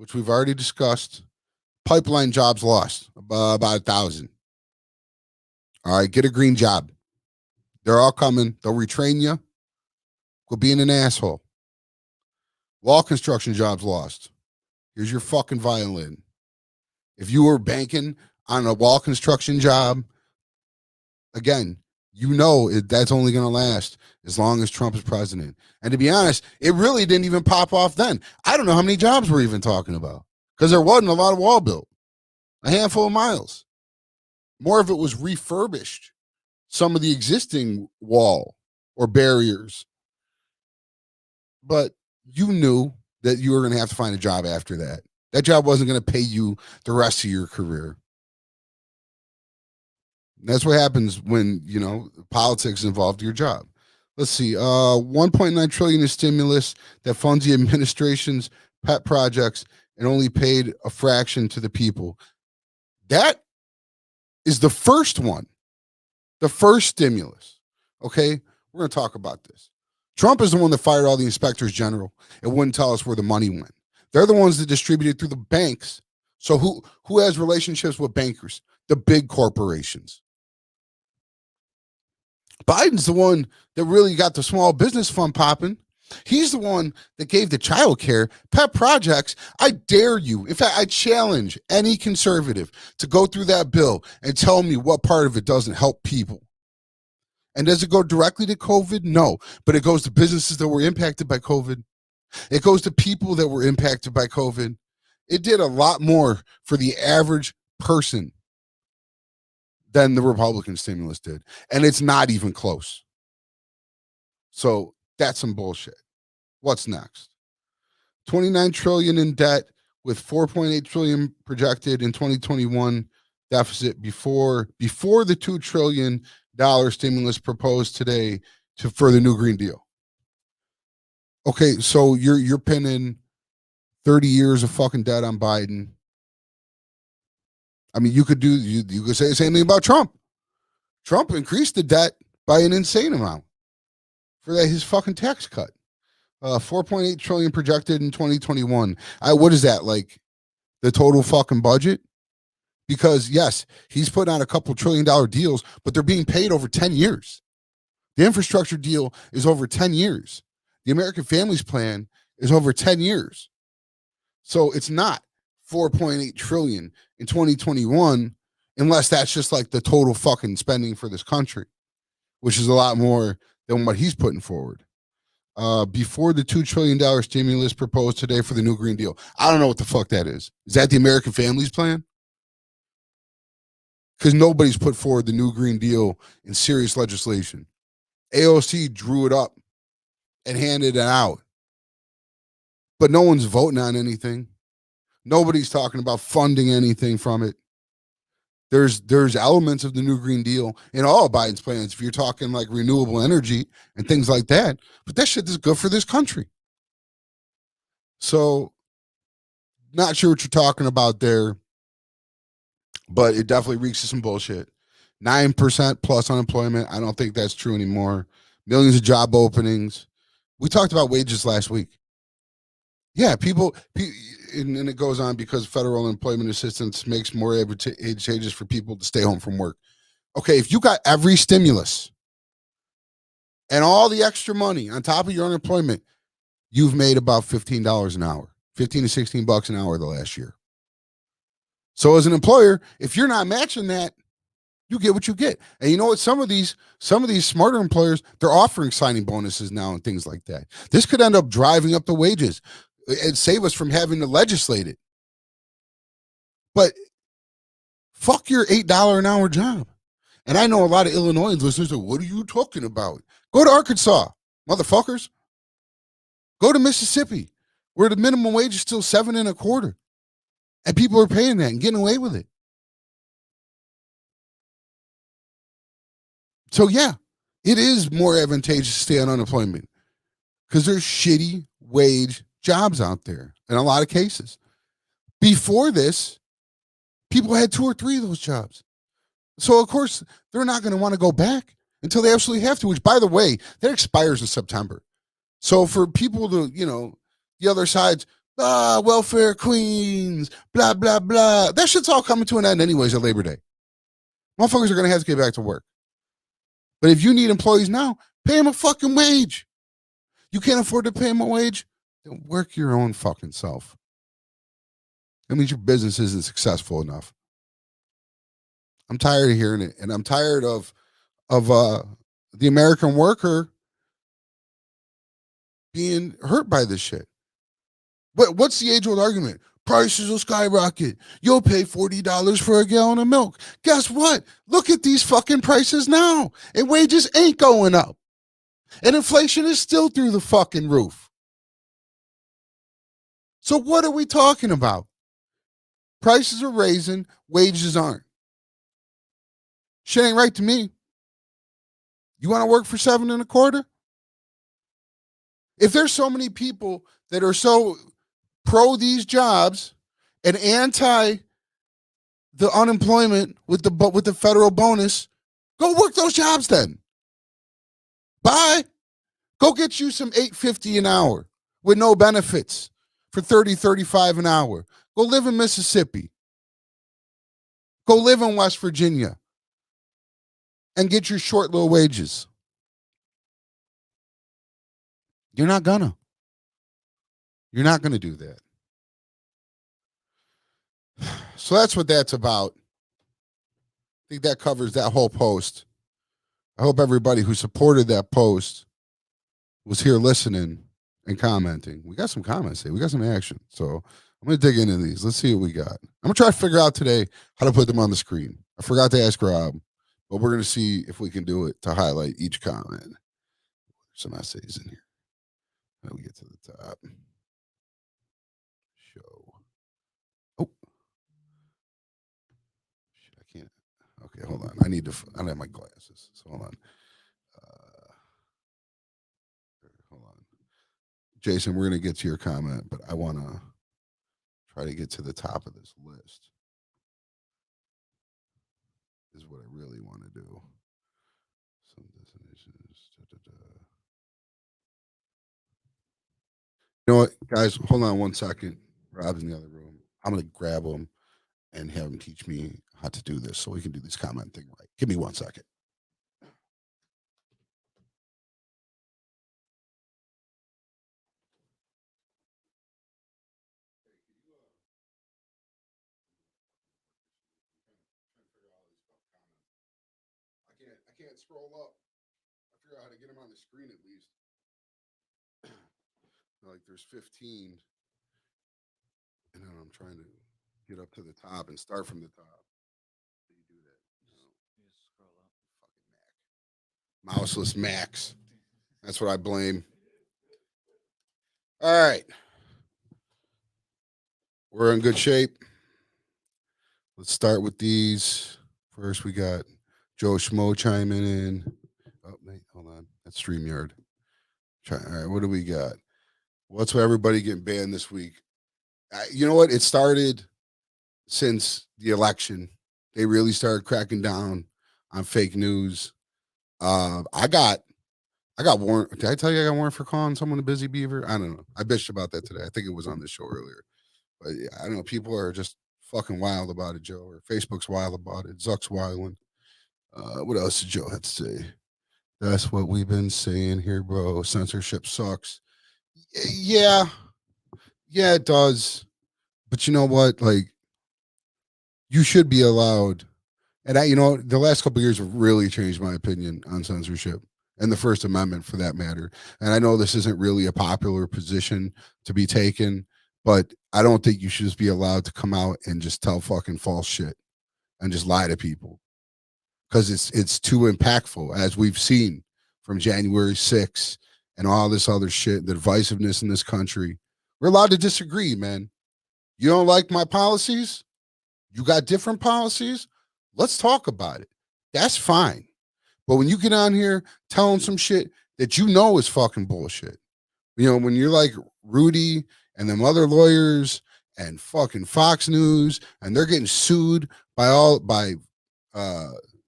which we've already discussed. Pipeline jobs lost, about 1,000. All right, get a green job. They're all coming. They'll retrain you. Quit being an asshole. Wall construction jobs lost. Here's your fucking violin. If you were banking on a wall construction job, again, you know that's only going to last as long as Trump is president. And to be honest, it really didn't even pop off then. I don't know how many jobs we're even talking about because there wasn't a lot of wall built. A handful of miles. More of it was refurbished. Some of the existing wall or barriers. But you knew that you were going to have to find a job after that. That job wasn't going to pay you the rest of your career. That's what happens when, politics involved your job. Let's see. 1.9 trillion in stimulus that funds the administration's pet projects and only paid a fraction to the people. That is the first one. The first stimulus. Okay? We're going to talk about this. Trump is the one that fired all the inspectors general and wouldn't tell us where the money went. They're the ones that distributed through the banks. So who has relationships with bankers? The big corporations. Biden's the one that really got the small business fund popping. He's the one that gave the child care, pet projects. I dare you. In fact, I challenge any conservative to go through that bill and tell me what part of it doesn't help people. And does it go directly to COVID? No, but it goes to businesses that were impacted by COVID. It goes to people that were impacted by COVID. It did a lot more for the average person than the Republican stimulus did. And it's not even close. So that's some bullshit. What's next? 29 trillion in debt with 4.8 trillion projected in 2021 deficit before the $2 trillion stimulus proposed today for the new Green Deal. Okay, so you're pinning 30 years of fucking debt on Biden. I mean, you could say the same thing about Trump. Trump increased the debt by an insane amount for his fucking tax cut. 4.8 trillion projected in 2021. What is that, like the total fucking budget? Because yes, he's put on a couple $1 trillion deals, but they're being paid over 10 years. The infrastructure deal is over 10 years. The American Families Plan is over 10 years. So it's not 4.8 trillion in 2021, unless that's just like the total fucking spending for this country, which is a lot more than what he's putting forward. Before the $2 trillion stimulus proposed today for the new Green Deal. I don't know what the fuck that is. Is that the American Families Plan? Because nobody's put forward the new Green Deal in serious legislation. AOC drew it up and handed it out. But no one's voting on anything. Nobody's talking about funding anything from it. There's elements of the new Green Deal in all of Biden's plans, if you're talking like renewable energy and things like that. But that shit is good for this country. So, not sure what you're talking about there, but it definitely reeks of some bullshit. 9% plus unemployment. I don't think that's true anymore. Millions of job openings. We talked about wages last week. Yeah, people and it goes on because federal employment assistance makes more advantageous for people to stay home from work. Okay, if you got every stimulus and all the extra money on top of your unemployment, you've made about $15 an hour, 15 to 16 bucks an hour the last year. So as an employer, if you're not matching that, you get what you get. And you know what? Some of these smarter employers, they're offering signing bonuses now and things like that. This could end up driving up the wages and save us from having to legislate it. But fuck your $8 an hour job. And I know a lot of Illinoisans listeners are, what are you talking about? Go to Arkansas, motherfuckers. Go to Mississippi, where the minimum wage is still $7.25. And people are paying that and getting away with it. So yeah, it is more advantageous to stay on unemployment because there's shitty wage jobs out there in a lot of cases. Before this, people had 2 or 3 of those jobs. So of course, they're not going to want to go back until they absolutely have to, which by the way, that expires in September. So for people to, the other side's welfare queens, blah, blah, blah. That shit's all coming to an end anyways at Labor Day. Motherfuckers are going to have to get back to work. But if you need employees now, pay them a fucking wage. You can't afford to pay them a wage? Then work your own fucking self. That means your business isn't successful enough. I'm tired of hearing it, and I'm tired of the American worker being hurt by this shit. But what's the age-old argument? Prices will skyrocket. You'll pay $40 for a gallon of milk. Guess what? Look at these fucking prices now. And wages ain't going up. And inflation is still through the fucking roof. So what are we talking about? Prices are raising, wages aren't. Shit ain't right to me. You want to work for $7.25? If there's so many people that are so pro these jobs and anti the unemployment with the federal bonus, go work those jobs then. Bye. Go get you some $8.50 an hour with no benefits for $30, $35 an hour. Go live in Mississippi. Go live in West Virginia and get your short little wages. You're not gonna. You're not gonna do that. So that's what that's about. I think that covers that whole post. I hope everybody who supported that post was here listening and commenting. We got some comments today. We got some action. So I'm going to dig into these. Let's see what we got. I'm going to try to figure out today how to put them on the screen. I forgot to ask Rob, but we're going to see if we can do it to highlight each comment. Some essays in here. Now we get to the top. Show. Oh. Shit, I can't. Okay, hold on. I don't have my glasses. So hold on. Hold on. Jason, we're going to get to your comment, but I want to try to get to the top of this list. This is what I really want to do. Some destinations. You know what, guys? Hold on one second. Rob's in the other room. I'm going to grab him and have him teach me how to do this so we can do this comment thing right. Give me 1 second. I can't scroll up. I figure out how to get them on the screen at least. Like there's 15, and then I'm trying to get up to the top and start from the top. How do you do that? You just scroll up. Fucking Mac. Mouseless Macs. That's what I blame. All right. We're in good shape. Let's start with these. First, we got Joe Schmo chiming in. Oh, wait, hold on. That's StreamYard. All right, what do we got? What's with everybody getting banned this week? You know what? It started since the election. They really started cracking down on fake news. I got warned. Did I tell you I got warned for calling someone a busy beaver? I don't know. I bitched about that today. I think it was on this show earlier. But yeah, I don't know. People are just fucking wild about it, Joe. Or Facebook's wild about it. Zuck's wilding. What else did Joe have to say? That's what we've been saying here, bro. Censorship sucks. Yeah, it does. But you know what? Like, you should be allowed. And the last couple of years have really changed my opinion on censorship and the First Amendment for that matter. And I know this isn't really a popular position to be taken, but I don't think you should just be allowed to come out and just tell fucking false shit and just lie to people. Because it's too impactful, as we've seen from January 6th and all this other shit, the divisiveness in this country. We're allowed to disagree, man. You don't like my policies? You got different policies? Let's talk about it. That's fine. But when you get on here telling some shit that you know is fucking bullshit, when you're like Rudy and them other lawyers and fucking Fox News, and they're getting sued by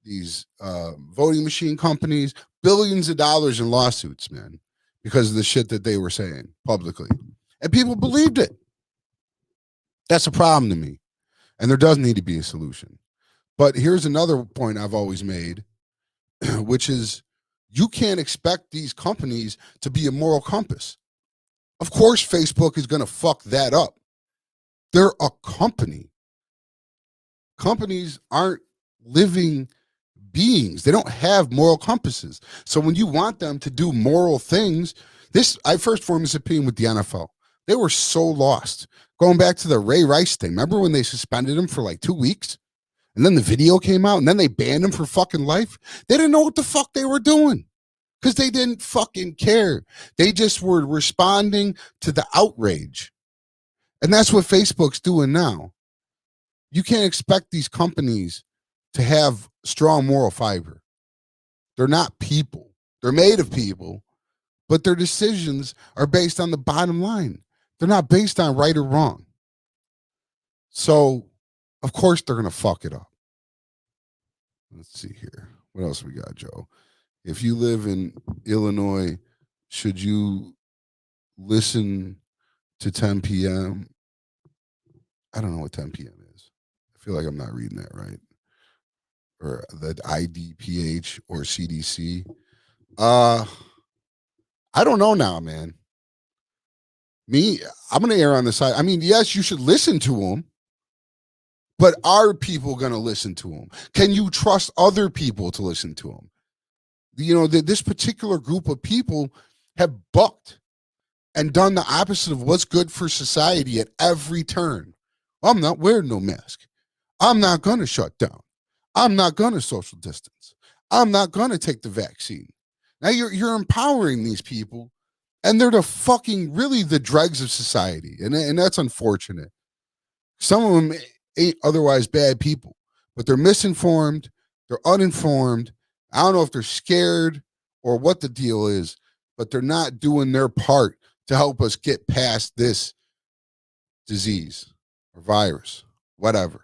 these voting machine companies, billions of dollars in lawsuits, man, because of the shit that they were saying publicly. And people believed it. That's a problem to me. And there does need to be a solution. But here's another point I've always made, which is you can't expect these companies to be a moral compass. Of course, Facebook is going to fuck that up. They're a company. Companies aren't living beings. They don't have moral compasses. So when you want them to do moral things, I first formed this opinion with the NFL. They were so lost. Going back to the Ray Rice thing. Remember when they suspended him for like 2 weeks? And then the video came out and then they banned him for fucking life? They didn't know what the fuck they were doing because they didn't fucking care. They just were responding to the outrage. And that's what Facebook's doing now. You can't expect these companies to have strong moral fiber. They're not people. They're made of people, but their decisions are based on the bottom line. They're not based on right or wrong. So, of course, they're going to fuck it up. Let's see here. What else we got, Joe? If you live in Illinois, should you listen to 10 p.m.? I don't know what 10 p.m. is. I feel like I'm not reading that right. Or the IDPH or CDC. I don't know now, man. I'm going to err on the side. I mean, yes, you should listen to them, but are people going to listen to them? Can you trust other people to listen to them? You know, this particular group of people have bucked and done the opposite of what's good for society at every turn. I'm not wearing no mask. I'm not going to shut down. I'm not going to social distance. I'm not going to take the vaccine. Now you're empowering these people, and they're really the dregs of society, and that's unfortunate. Some of them ain't otherwise bad people, but they're misinformed, they're uninformed. I don't know if they're scared or what the deal is, but they're not doing their part to help us get past this disease or virus, whatever.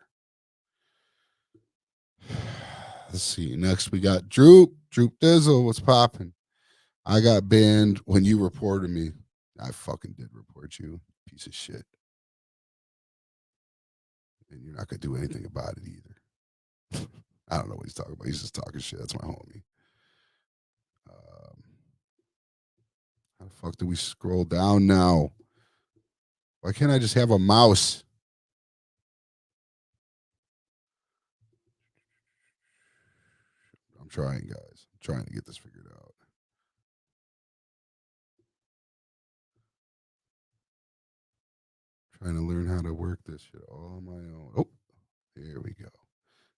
Let's see. Next, we got Droop Dizzle. What's popping? I got banned when you reported me. I fucking did report you, piece of shit. And you're not going to do anything about it either. I don't know what he's talking about. He's just talking shit. That's my homie. How the fuck do we scroll down now? Why can't I just have a mouse? I'm trying, guys. I'm trying to get this figured out. Trying to learn how to work this shit all on my own. Oh, there we go.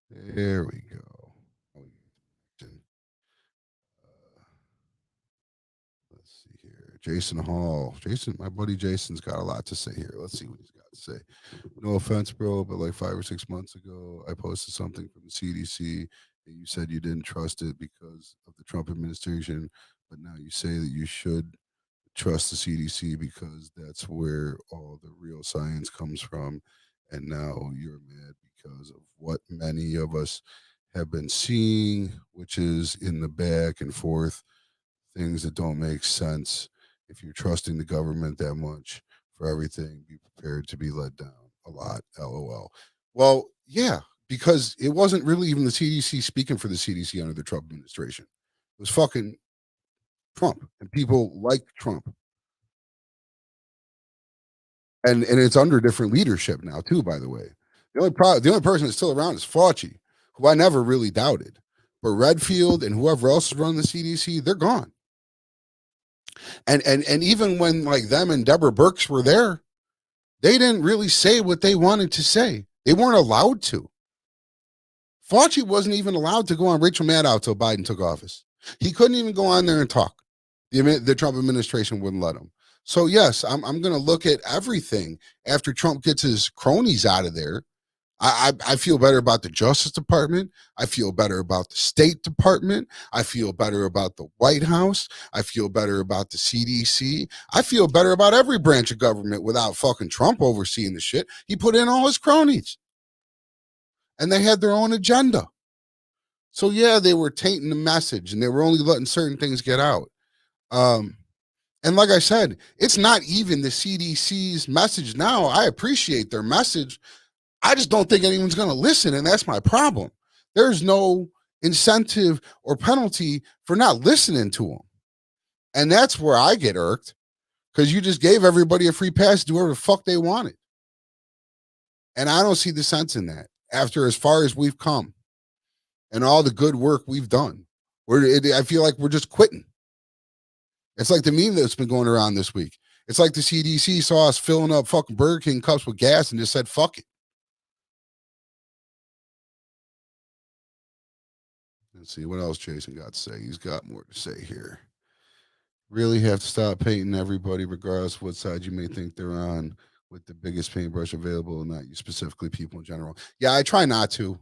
There we go. Let's see here. Jason Hall. My buddy Jason's got a lot to say here. Let's see what he's got to say. No offense, bro, but like 5 or 6 months ago, I posted something from the CDC and you said you didn't trust it because of the Trump administration, but now you say that you should trust the CDC because that's where all the real science comes from. And now you're mad because of what many of us have been seeing, which is in the back and forth things that don't make sense. If you're trusting the government that much for everything, be prepared to be let down a lot. LOL. Well, yeah, because it wasn't really even the CDC speaking for the CDC under the Trump administration. It was fucking Trump and people like Trump. And it's under different leadership now too, by the way. The only person that's still around is Fauci, who I never really doubted. But Redfield and whoever else is running the CDC, they're gone. And even when like them and Deborah Birx were there, they didn't really say what they wanted to say. They weren't allowed to. Fauci wasn't even allowed to go on Rachel Maddow till Biden took office. He couldn't even go on there and talk. The Trump administration wouldn't let him. So yes, I'm going to look at everything after Trump gets his cronies out of there. I feel better about the Justice Department. I feel better about the State Department. I feel better about the White House. I feel better about the CDC. I feel better about every branch of government without fucking Trump overseeing the shit. He put in all his cronies. And they had their own agenda. So yeah, they were tainting the message and they were only letting certain things get out. And like I said, it's not even the CDC's message now. I appreciate their message. I just don't think anyone's going to listen. And that's my problem. There's no incentive or penalty for not listening to them. And that's where I get irked, because you just gave everybody a free pass to do whatever the fuck they wanted. And I don't see the sense in that after as far as we've come and all the good work we've done. I feel like we're just quitting. It's like the meme that's been going around this week. It's like the CDC saw us filling up fucking Burger King cups with gas and just said, fuck it. Let's see what else Jason got to say. He's got more to say here. Really have to stop painting everybody, regardless of what side you may think they're on, with the biggest paintbrush available, and not you specifically, people in general. Yeah, I try not to.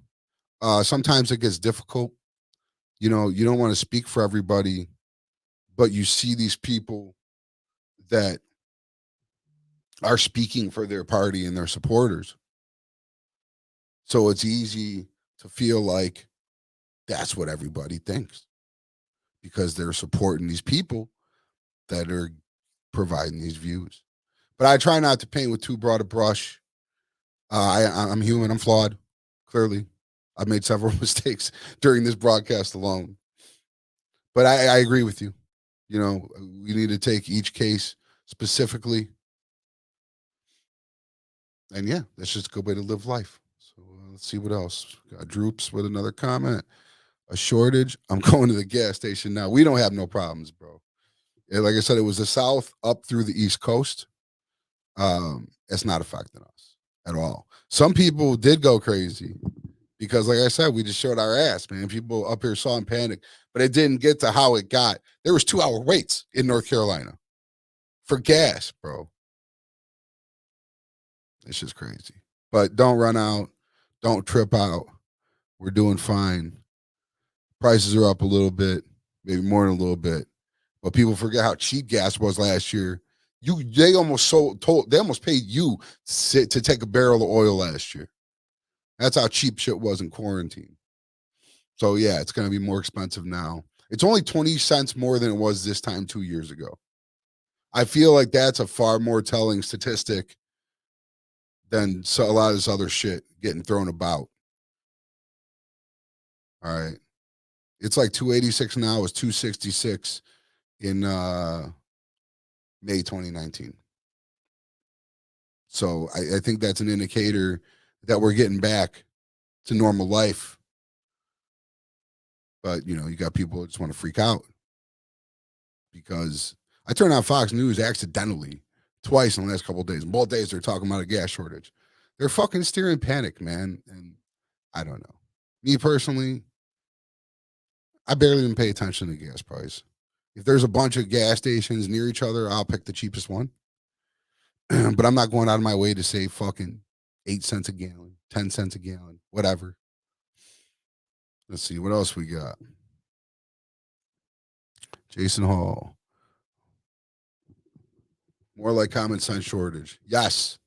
Sometimes it gets difficult. You know, you don't want to speak for everybody, but you see these people that are speaking for their party and their supporters. So it's easy to feel like that's what everybody thinks, because they're supporting these people that are providing these views. But I try not to paint with too broad a brush. I'm human. I'm flawed. Clearly, I've made several mistakes during this broadcast alone. But I agree with you. You know, we need to take each case specifically. And yeah, that's just a good way to live life. So let's see what else. Got Droops with another comment. A shortage. I'm going to the gas station now. We don't have no problems, bro. Like I said, it was the South up through the East Coast. It's not affecting us at all. Some people did go crazy because, like I said, we just showed our ass, man. People up here saw and panic, but it didn't get to how it got. There was 2-hour waits in North Carolina for gas, bro. It's just crazy. But don't run out. Don't trip out. We're doing fine. Prices are up a little bit, maybe more than a little bit. But people forget how cheap gas was last year. They almost paid you to take a barrel of oil last year. That's how cheap shit was in quarantine. So yeah, it's going to be more expensive now. It's only 20 cents more than it was this time 2 years ago. I feel like that's a far more telling statistic than a lot of this other shit getting thrown about. All right. It's like 286 now. It's 266 in May 2019. So I think that's an indicator that we're getting back to normal life. But, you know, you got people that just want to freak out, because I turned on Fox News accidentally twice in the last couple of days. And both days they're talking about a gas shortage. They're fucking steering panic, man. And I don't know. Me personally, I barely even pay attention to the gas price. If there's a bunch of gas stations near each other, I'll pick the cheapest one. But I'm not going out of my way to save fucking 8 cents a gallon, 10 cents a gallon, whatever. Let's see what else we got. Jason Hall. More like common sense shortage. Yes.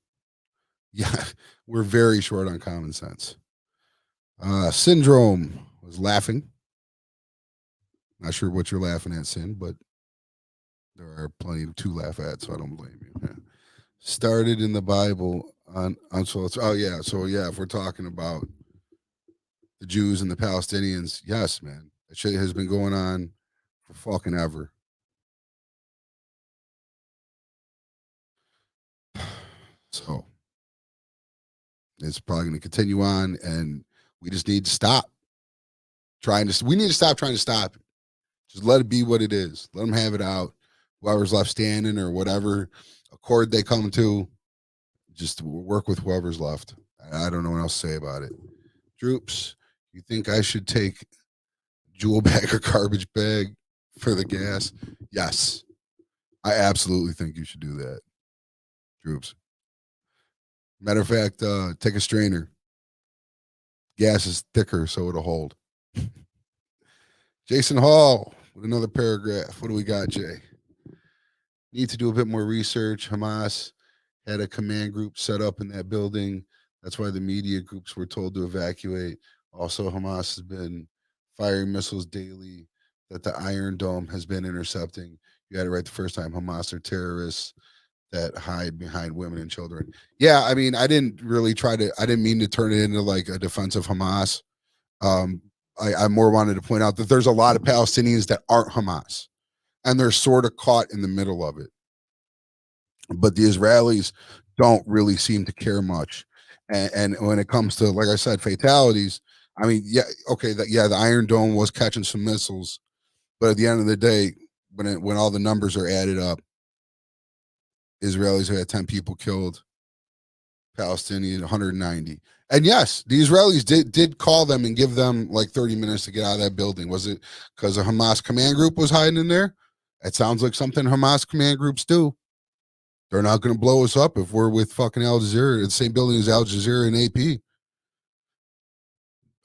Yeah, we're very short on common sense. Syndrome was laughing. Not sure what you're laughing at, Sin, but there are plenty to laugh at, so I don't blame you. Yeah. Started in the Bible so if we're talking about the Jews and the Palestinians, yes, man, that shit has been going on for fucking ever. So it's probably going to continue on, and we just need to stop we need to stop trying to stop it. Just let it be what it is. Let them have it out. Whoever's left standing or whatever accord they come to, just work with whoever's left. I don't know what else to say about it. Droops, you think I should take jewel bag or garbage bag for the gas? Yes. I absolutely think you should do that. Droops. Matter of fact, take a strainer. Gas is thicker, so it'll hold. Jason Hall with another paragraph. What do we got, Jay? Need to do a bit more research. Hamas had a command group set up in that building. That's why the media groups were told to evacuate. Also, Hamas has been firing missiles daily that the Iron Dome has been intercepting. You had it right the first time. Hamas are terrorists that hide behind women and children. Yeah, I mean, I didn't mean to turn it into like a defense of Hamas. Um, I more wanted to point out that there's a lot of Palestinians that aren't Hamas, and they're sort of caught in the middle of it. But the Israelis don't really seem to care much. And when it comes to, like I said, fatalities, I mean, yeah, okay, the Iron Dome was catching some missiles, but at the end of the day, when all the numbers are added up, Israelis had 10 people killed, Palestinians 190. And yes, the Israelis did call them and give them like 30 minutes to get out of that building. Was it because a Hamas command group was hiding in there? It sounds like something Hamas command groups do. They're not going to blow us up if we're with fucking Al Jazeera, the same building as Al Jazeera and AP.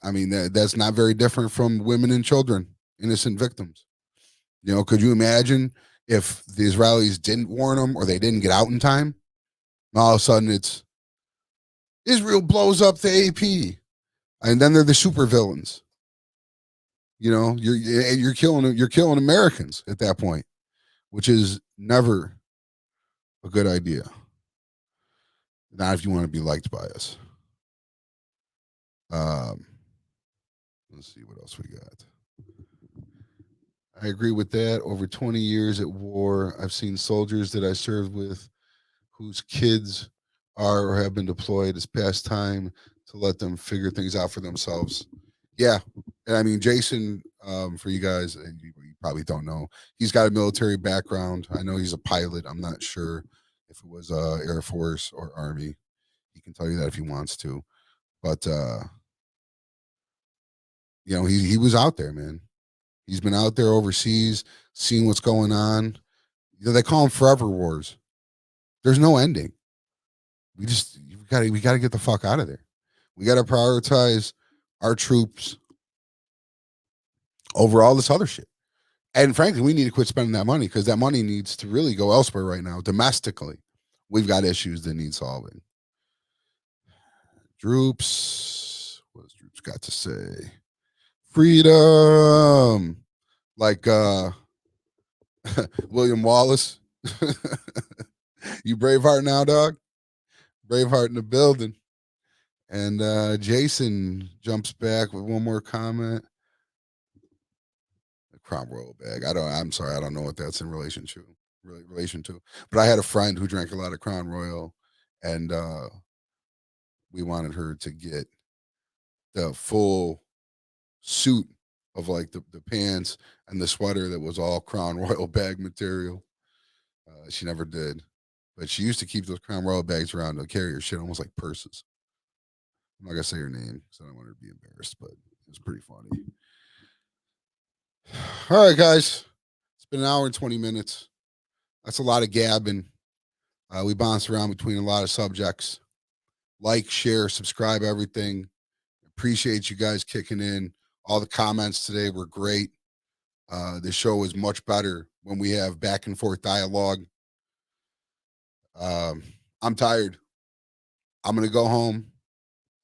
I mean, that's not very different from women and children, innocent victims. You know, could you imagine if the Israelis didn't warn them or they didn't get out in time? All of a sudden, it's Israel blows up the AP, and then they're the supervillains. You know, you're killing Americans at that point, which is never a good idea. Not if you want to be liked by us. Let's see what else we got. I agree with that. Over 20 years at war, I've seen soldiers that I served with whose kids are or have been deployed. It's past time to let them figure things out for themselves. Yeah. And I mean, Jason, for you guys, you probably don't know, he's got a military background. I know he's a pilot. I'm not sure if it was Air Force or Army. He can tell you that if he wants to. But, you know, he was out there, man. He's been out there overseas, seeing what's going on. You know, they call them forever wars. There's no ending. We gotta get the fuck out of there. We gotta prioritize our troops over all this other shit. And frankly, we need to quit spending that money because that money needs to really go elsewhere right now. Domestically, we've got issues that need solving. Droops, what has Droops got to say? Freedom, like William Wallace. You Braveheart now, dog? Braveheart in the building. And Jason jumps back with one more comment. The Crown Royal bag. I'm sorry, I don't know what that's in relation to. But I had a friend who drank a lot of Crown Royal, and we wanted her to get the full suit of like the pants and the sweater that was all Crown Royal bag material. She never did. But she used to keep those Crown Royal bags around to carry her shit almost like purses. I'm not gonna say her name because I don't want her to be embarrassed, but it was pretty funny. All right, guys. It's been an hour and 20 minutes. That's a lot of gabbing. We bounce around between a lot of subjects. Like, share, subscribe, everything. Appreciate you guys kicking in. All the comments today were great. The show is much better when we have back and forth dialogue. I'm tired. I'm going to go home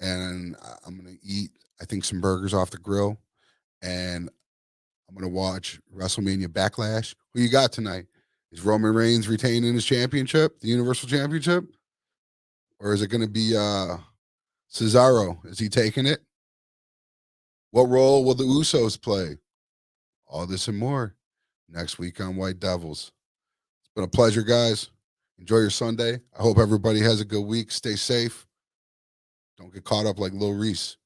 and I'm going to eat, I think, some burgers off the grill. And I'm going to watch WrestleMania Backlash. Who you got tonight? Is Roman Reigns retaining his championship, the Universal Championship? Or is it going to be Cesaro? Is he taking it? What role will the Usos play? All this and more next week on White Devils. It's been a pleasure, guys. Enjoy your Sunday. I hope everybody has a good week. Stay safe. Don't get caught up like Lil Reese.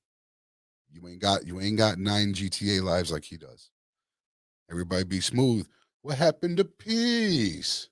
You ain't got 9 GTA lives like he does. Everybody be smooth. What happened to peace?